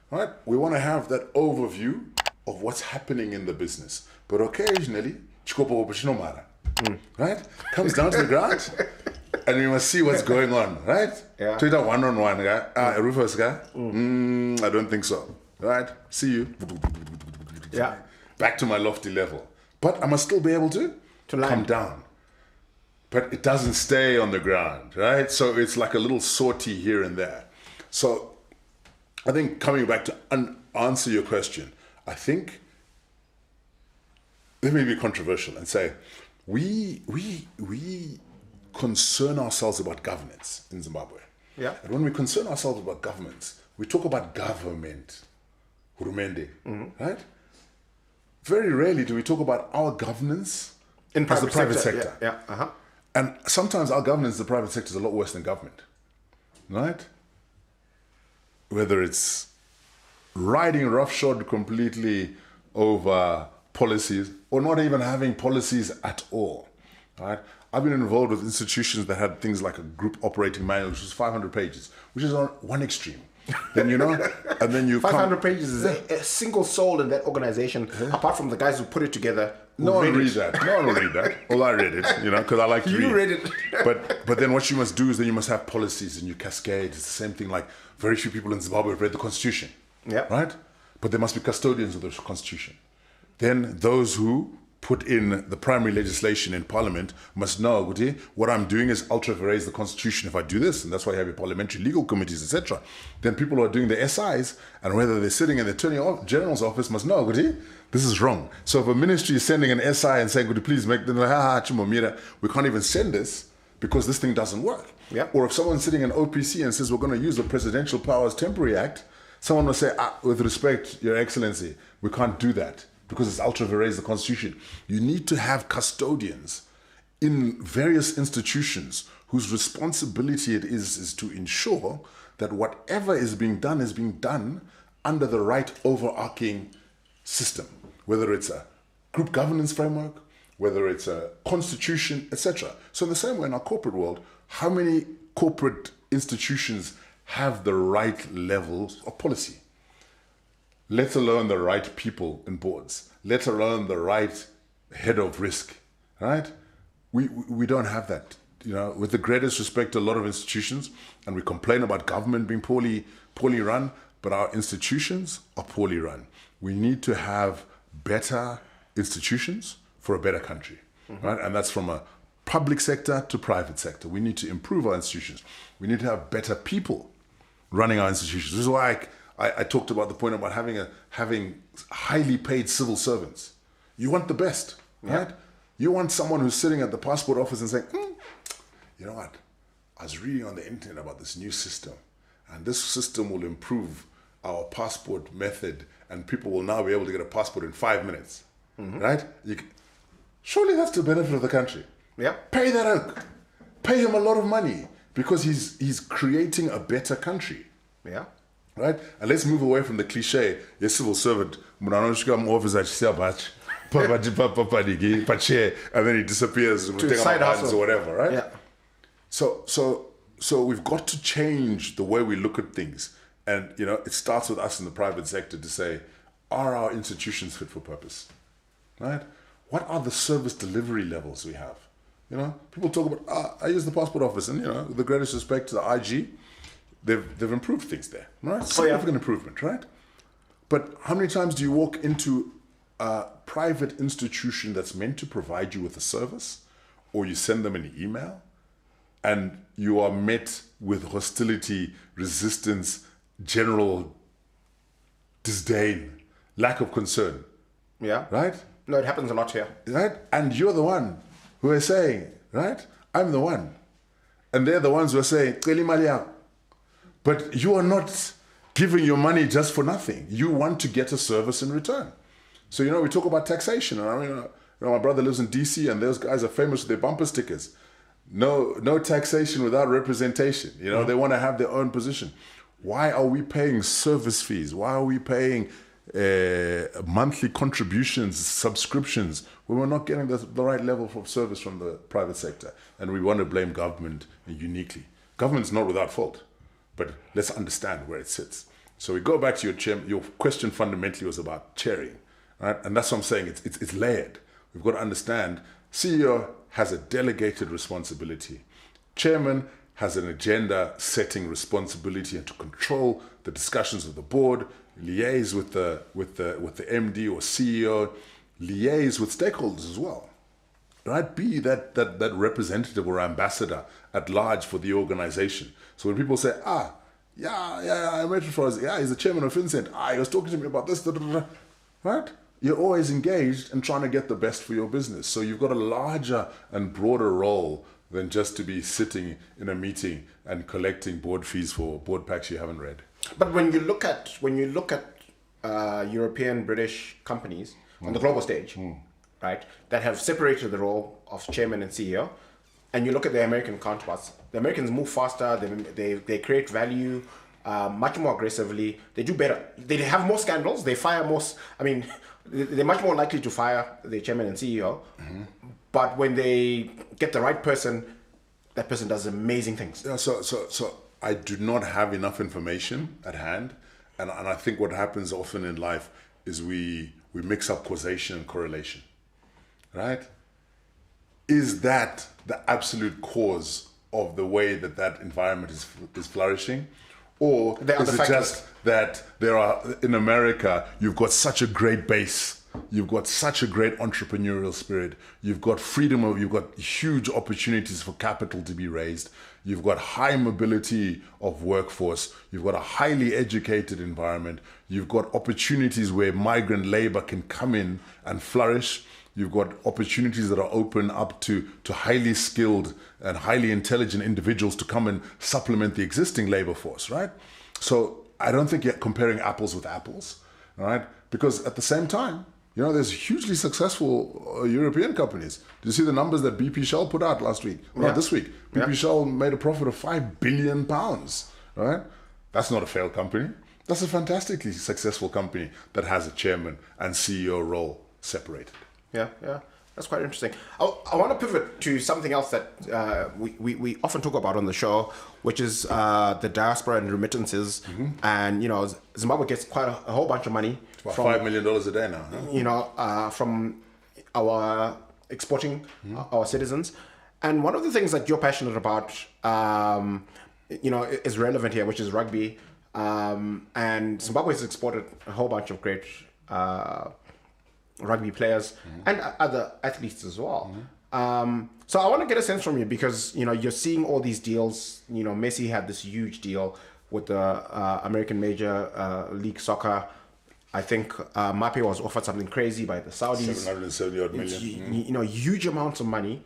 right? We want to have that overview of what's happening in the business. But occasionally, right? Comes down to the ground and we must see what's going on, right? Yeah. Twitter one-on-one, guy. Rufus guy? I don't think so, right? See you. Yeah. Back to my lofty level. But I must still be able to come land. down. But it doesn't stay on the ground, right? So it's like a little sortie here and there. So I think coming back to answer your question, I think, let me be controversial and say, we concern ourselves about governance in Zimbabwe. Yeah. And when we concern ourselves about governance, we talk about government, hurumende, right? Very rarely do we talk about our governance In as the private sector. Yeah. And sometimes our governance, the private sector, is a lot worse than government, right? Whether it's riding roughshod completely over policies or not even having policies at all, right? I've been involved with institutions that had things like a group operating manual, which was 500 pages, which is on one extreme. Then, you know, and then you 500 pages is a single soul in that organization, apart from the guys who put it together. No one read that. No one will read that. Well, I read it, you know, because I like to read. You read it. But then what you must do is then you must have policies and you cascade. It's the same thing like very few people in Zimbabwe have read the Constitution. Yeah. Right? But there must be custodians of the Constitution. Then those who put in the primary legislation in Parliament must know, what I'm doing is ultra-vires the Constitution if I do this, and that's why you have your parliamentary legal committees, etc. Then people who are doing the SIs, and whether they're sitting in the Attorney General's office must know, this is wrong. So if a ministry is sending an SI and saying, please make them, we can't even send this because this thing doesn't work. Yeah. Or if someone's sitting in OPC and says, we're going to use the Presidential Powers Temporary Act, someone will say, with respect, Your Excellency, we can't do that because it's ultra vires, the Constitution. You need to have custodians in various institutions whose responsibility it is to ensure that whatever is being done under the right overarching system, whether it's a group governance framework, whether it's a constitution, etc. So in the same way in our corporate world, how many corporate institutions have the right levels of policy? Let alone the right people in boards, let alone the right head of risk, right? We don't have that. With the greatest respect to a lot of institutions, and we complain about government being poorly run, but our institutions are poorly run. We need to have better institutions for a better country, right? And that's from a public sector to private sector. We need to improve our institutions. We need to have better people running our institutions. This is why I talked about the point about having highly paid civil servants. You want the best, right? You want someone who's sitting at the passport office and saying, you know what? I was reading on the internet about this new system, and this system will improve our passport method, and people will now be able to get a passport in 5 minutes, right? Surely that's the benefit of the country. Yeah. Pay that oak. Pay him a lot of money because he's creating a better country. Yeah. Right? And let's move away from the cliche, a civil servant, and then he disappears to side hustle or whatever, right? Yeah. So we've got to change the way we look at things. And, it starts with us in the private sector to say, are our institutions fit for purpose? Right? What are the service delivery levels we have? People talk about, I use the passport office, and, with the greatest respect to the IG, they've improved things there, right? Significant improvement, right? But how many times do you walk into a private institution that's meant to provide you with a service, or you send them an email, and you are met with hostility, resistance, general disdain, lack of concern? Yeah. Right? No, it happens a lot here. Right? And you're the one who is saying, right? I'm the one. And they're the ones who are saying, but you are not giving your money just for nothing. You want to get a service in return. So, we talk about taxation. And my brother lives in DC, and those guys are famous for their bumper stickers. No taxation without representation. They want to have their own position. Why are we paying service fees? Why are we paying monthly contributions, subscriptions, when we're not getting the right level of service from the private sector? And we want to blame government uniquely. Government's not without fault, but let's understand where it sits. So we go back to your question fundamentally was about chairing, right? And that's what I'm saying, it's layered. We've got to understand, CEO has a delegated responsibility. Chairman has an agenda setting responsibility and to control the discussions of the board, liaise with the MD or CEO, liaise with stakeholders as well, right? Be that representative or ambassador at large for the organization. So when people say, I met him he's the chairman of FinCEN, he was talking to me about this, right? You're always engaged and trying to get the best for your business. So you've got a larger and broader role than just to be sitting in a meeting and collecting board fees for board packs you haven't read. But when you look at European, British companies on the global stage, right, that have separated the role of chairman and CEO, and you look at the American counterparts, the Americans move faster, they create value much more aggressively, they do better. They have more scandals, they fire most, they're much more likely to fire the chairman and CEO, but when they get the right person, that person does amazing things. Yeah, so I do not have enough information at hand, and I think what happens often in life is we mix up causation and correlation, right? Is that the absolute cause of the way that environment is flourishing? Or is it just that there are, in America, you've got such a great base, you've got such a great entrepreneurial spirit, you've got freedom, you've got huge opportunities for capital to be raised, you've got high mobility of workforce, you've got a highly educated environment, you've got opportunities where migrant labor can come in and flourish, you've got opportunities that are open up to highly skilled and highly intelligent individuals to come and supplement the existing labor force, right? So I don't think you're comparing apples with apples, all right? Because at the same time, You know, there's hugely successful European companies. Did you see the numbers that BP Shell put out last week? Well, not this week. BP Shell made a profit of £5 billion, right? That's not a failed company. That's a fantastically successful company that has a chairman and CEO role separated. Yeah. That's quite interesting. I want to pivot to something else that we often talk about on the show, which is the diaspora and remittances. And, you know, Zimbabwe gets quite a whole bunch of money. It's about $5 million a day now. Huh? You know, from our exporting our citizens. And one of the things that you're passionate about, you know, is relevant here, which is rugby. And Zimbabwe has exported a whole bunch of great rugby players and other athletes as well. So I want to get a sense from you because, you know, you're seeing all these deals. You know, Messi had this huge deal with the American Major League Soccer. I think Mape was offered something crazy by the Saudis. 770 odd million. You know, huge amounts of money.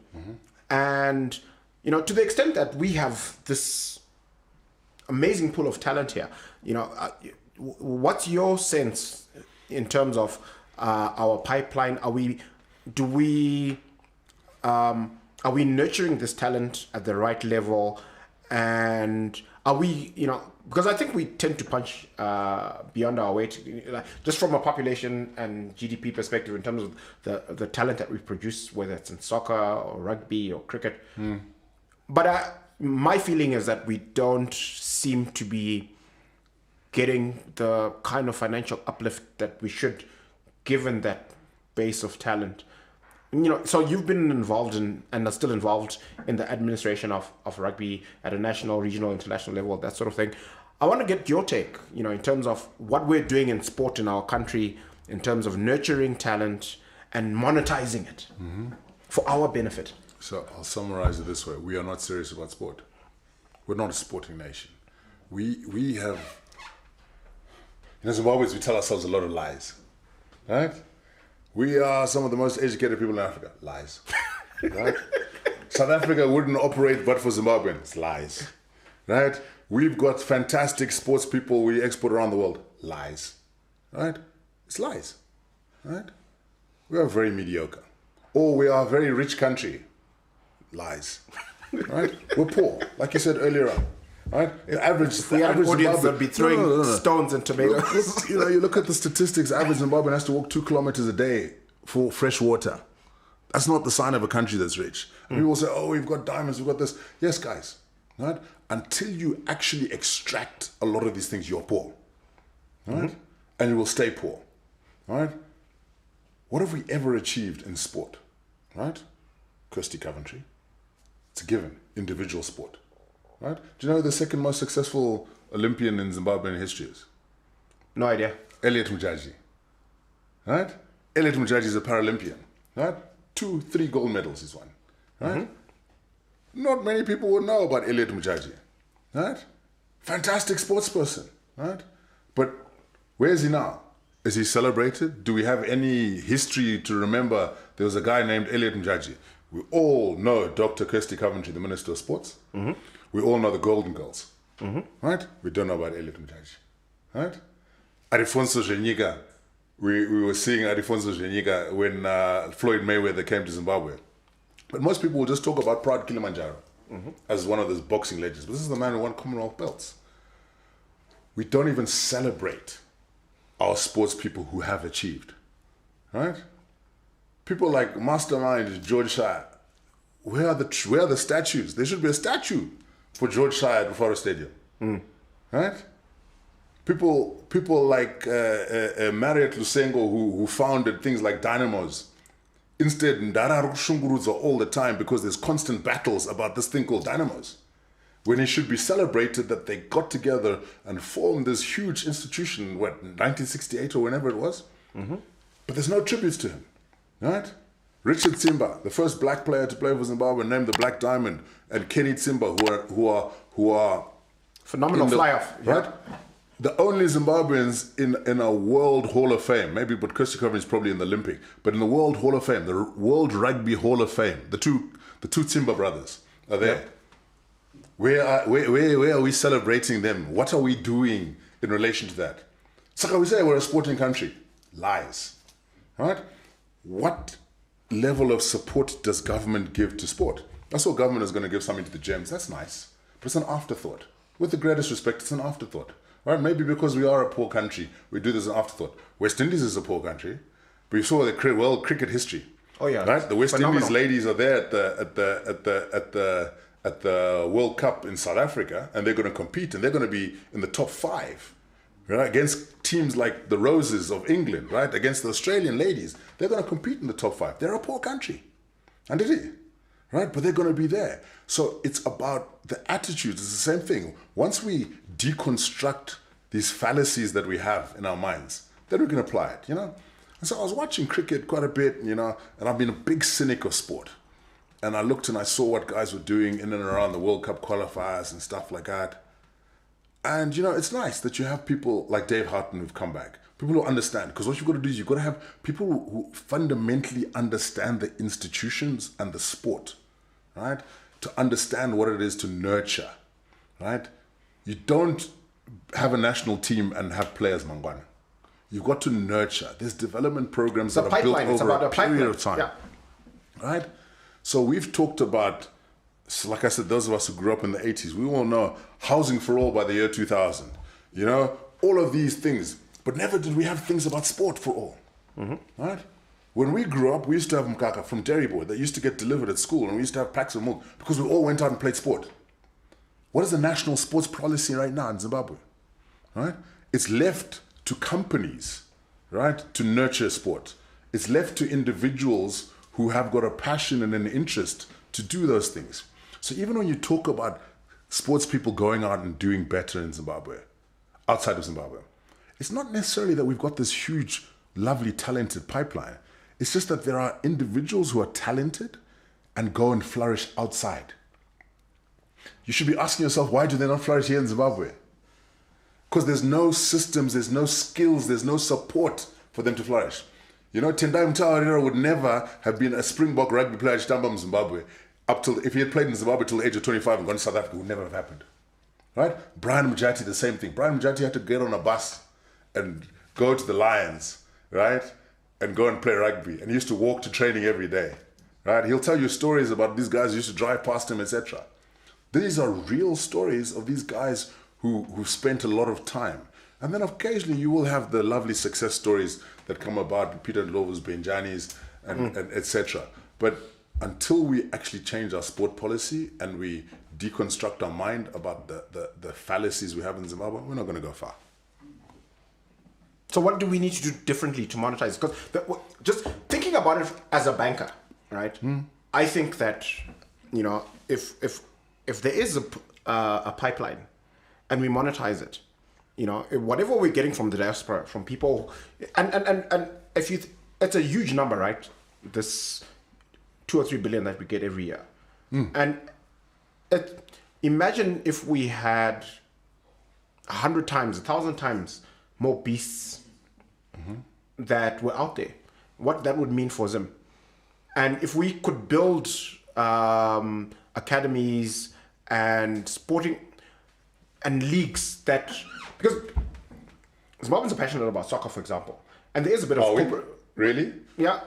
And, you know, to the extent that we have this amazing pool of talent here, you know, what's your sense in terms of our pipeline? Are we nurturing this talent at the right level? And are we, you know, because I think we tend to punch beyond our weight, just from a population and GDP perspective in terms of the talent that we produce, whether it's in soccer or rugby or cricket. But my feeling is that we don't seem to be getting the kind of financial uplift that we should, given that base of talent. You know, so you've been involved in and are still involved in the administration of rugby at a national, regional, international level, that sort of thing. I want to get your take, you know, in terms of what we're doing in sport in our country, in terms of nurturing talent and monetizing it for our benefit. So I'll summarize it this way. We are not serious about sport. We're not a sporting nation. We have, in Zimbabwe, we tell ourselves a lot of lies, right? We are some of the most educated people in Africa. Lies. Right? South Africa wouldn't operate but for Zimbabweans. Lies. Right? We've got fantastic sports people we export around the world. Lies. Right? It's lies. Right? We are very mediocre. Or we are a very rich country. Lies. Right? We're poor, like you said earlier on. Right? The average audience would be throwing stones and tomatoes. You look at the statistics. Average Zimbabwean has to walk 2 kilometers a day for fresh water. That's not the sign of a country that's rich. And people say, "Oh, we've got diamonds, we've got this." Yes, guys. Right? Until you actually extract a lot of these things, you're poor. Right? And you will stay poor. Right? What have we ever achieved in sport? Right? Kirsty Coventry. It's a given. Individual sport. Right? Do you know who the second most successful Olympian in Zimbabwean history is? No idea. Elliot Mujaji. Right? Elliot Mujaji is a Paralympian. Right? 2, 3 gold medals he's won. Right? Not many people would know about Elliot Mujaji. Right? Fantastic sports person. Right? But where is he now? Is he celebrated? Do we have any history to remember there was a guy named Elliot Mujaji? We all know Dr. Kirsty Coventry, the Minister of Sports. We all know the Golden Girls, right? We don't know about Elliot Mujaji, right? Arifonso Zhenya, we were seeing Arifonso Zhenya when Floyd Mayweather came to Zimbabwe. But most people will just talk about Proud Kilimanjaro as one of those boxing legends. But this is the man who won Commonwealth belts. We don't even celebrate our sports people who have achieved, right? People like Mastermind George Shire. Where are the statues? There should be a statue for George Shire at Rufaro Stadium, right? People like Marriott Lusengo who founded things like Dynamos. Instead, Ndara Rushungurudza all the time because there's constant battles about this thing called Dynamos. When it should be celebrated that they got together and formed this huge institution, 1968 or whenever it was? But there's no tributes to him, right? Richard Simba, the first black player to play for Zimbabwe, named the Black Diamond, and Kenny Simba, who are phenomenal fly-off, right? The only Zimbabweans in a World Hall of Fame, maybe, but Kirsty Coventry is probably in the Olympic, but in the World Hall of Fame, the World Rugby Hall of Fame, the two Simba brothers are there. Yep. Where are we celebrating them? What are we doing in relation to that? So we say we're a sporting country. Lies. right? What level of support does government give to sport? That's what government is going to give something to the gyms. That's nice, but it's an afterthought. With the greatest respect, it's an afterthought, right? Maybe because we are a poor country, we do this as an afterthought. West Indies is a poor country, but you saw the world cricket history. Oh yeah, right. The West phenomenal. Indies ladies are there at the World Cup in South Africa, and they're going to compete, and they're going to be in the top 5, right? Against teams like the Roses of England, right? Against the Australian ladies, they're going to compete in the top 5. They're a poor country, and it is, right? But they're going to be there. So it's about the attitudes. It's the same thing. Once we deconstruct these fallacies that we have in our minds, then we can apply it, you know? And so I was watching cricket quite a bit, you know, and I've been a big cynic of sport. And I looked and I saw what guys were doing in and around the World Cup qualifiers and stuff like that. And, you know, it's nice that you have people like Dave Houghton who've come back. People who understand. Because what you've got to do is you've got to have people who fundamentally understand the institutions and the sport, right? To understand what it is to nurture, right? You don't have a national team and have players, Mangwana. You've got to nurture. There's development programs that are built over a period of time. Yeah. Right? So we've talked about, so like I said, those of us who grew up in the 80s, we all know housing for all by the year 2000. You know, all of these things. But never did we have things about sport for all. Mm-hmm. Right? When we grew up, we used to have mkaka from Dairy Boy that used to get delivered at school, and we used to have packs of milk because we all went out and played sport. What is the national sports policy right now in Zimbabwe? Right? It's left to companies, right, to nurture sport. It's left to individuals who have got a passion and an interest to do those things. So even when you talk about sports people going out and doing better in Zimbabwe, outside of Zimbabwe, it's not necessarily that we've got this huge, lovely, talented pipeline. It's just that there are individuals who are talented and go and flourish outside. You should be asking yourself, why do they not flourish here in Zimbabwe? Because there's no systems, there's no skills, there's no support for them to flourish. You know, Tendai Mtawarira would never have been a Springbok rugby player at Chitamba in Zimbabwe up till, if he had played in Zimbabwe till the age of 25 and gone to South Africa, it would never have happened. Right? Brian Mujati, the same thing. Brian Mujati had to get on a bus and go to the Lions, right? And go and play rugby. And he used to walk to training every day, right? He'll tell you stories about these guys who used to drive past him, etc. These are real stories of these guys who spent a lot of time. And then occasionally you will have the lovely success stories that come about, Peter Ndlovu's, Benjani's, and etc. But until we actually change our sport policy and we deconstruct our mind about the fallacies we have in Zimbabwe, we're not going to go far. So what do we need to do differently to monetize? Because just thinking about it as a banker, right? I think that, you know, if there is a pipeline and we monetize it, you know, whatever we're getting from the diaspora, from people, and if you, it's a huge number, right? This 2 or 3 billion that we get every year, and imagine if we had 100 times, 1,000 times more beasts that were out there. What that would mean for Zim, and if we could build academies and sporting and leagues that, because Zimbabweans are passionate about soccer, for example, and there is a bit of corporate. Really? Yeah,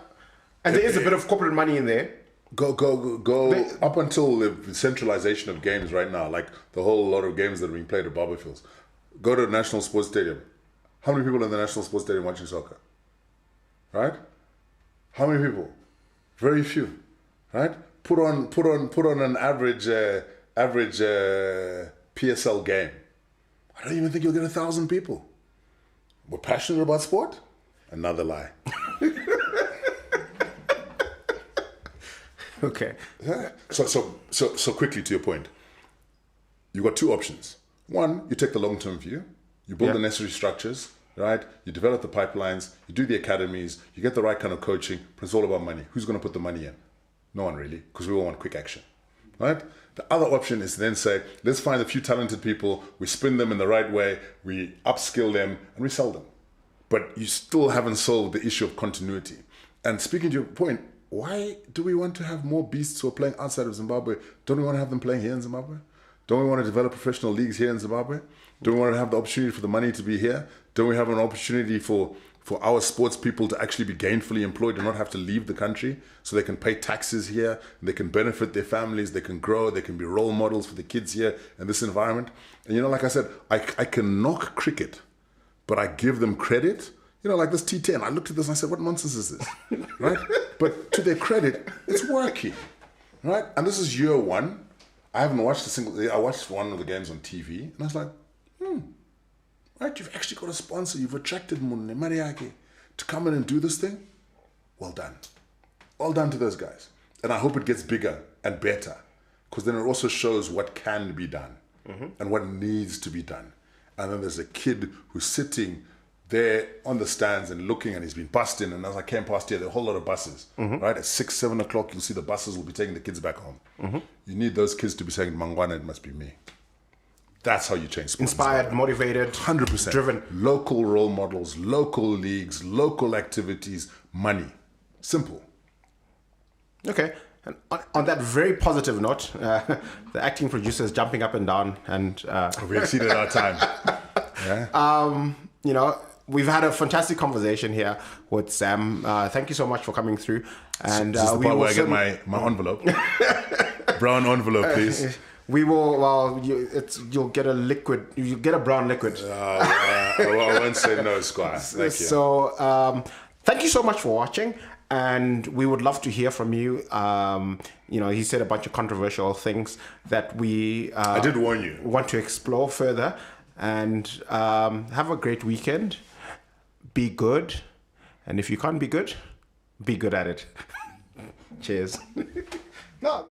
and there is a bit of corporate money in there. Go up until the centralization of games right now, like the whole lot of games that are being played at Barberfields. Go to the National Sports Stadium. How many people in the National Sports Stadium watching soccer? Right? How many people? Very few. Right? Put on an average PSL game. I don't even think you'll get 1,000 people. We're passionate about sport? Another lie. Okay. Yeah. So quickly to your point. You've got 2 options. One, you take the long-term view. You build the necessary structures, right? You develop the pipelines. You do the academies. You get the right kind of coaching. But it's all about money. Who's going to put the money in? No one really, because we all want quick action, right? The other option is to then say, let's find a few talented people. We spin them in the right way. We upskill them and we sell them. But you still haven't solved the issue of continuity. And speaking to your point, why do we want to have more beasts who are playing outside of Zimbabwe? Don't we want to have them playing here in Zimbabwe? Don't we want to develop professional leagues here in Zimbabwe? Don't we want to have the opportunity for the money to be here? Don't we have an opportunity for for our sports people to actually be gainfully employed and not have to leave the country, so they can pay taxes here, they can benefit their families, they can grow, they can be role models for the kids here in this environment. And like I said, I can knock cricket, but I give them credit. Like this T10, I looked at this and I said, what nonsense is this? Right? But to their credit, it's working. Right? And this is year one. I haven't watched I watched one of the games on TV, and I was like, right, you've actually got a sponsor, you've attracted Munne Mariake to come in and do this thing. Well done. Well done to those guys. And I hope it gets bigger and better, because then it also shows what can be done and what needs to be done. And then there's a kid who's sitting there on the stands and looking, and he's been bussed in. And as I came past here, there are a whole lot of buses, right? At 6, 7 o'clock, you'll see the buses will be taking the kids back home. You need those kids to be saying, Mangwana, it must be me. That's how you change sports. Inspired, motivated, 100%. driven. Local role models, local leagues, local activities, money. Simple. Okay. And on that very positive note, the acting producer is jumping up and down, and We exceeded our time. Yeah. We've had a fantastic conversation here with Sam. Thank you so much for coming through. And This is the part where I get my envelope. Brown envelope, please. We will. Well, you'll get a liquid. You get a brown liquid. I won't say no, Squire. Thank you. So, thank you so much for watching, and we would love to hear from you. He said a bunch of controversial things that we. I did warn you. Want to explore further, and have a great weekend. Be good, and if you can't be good at it. Cheers. No.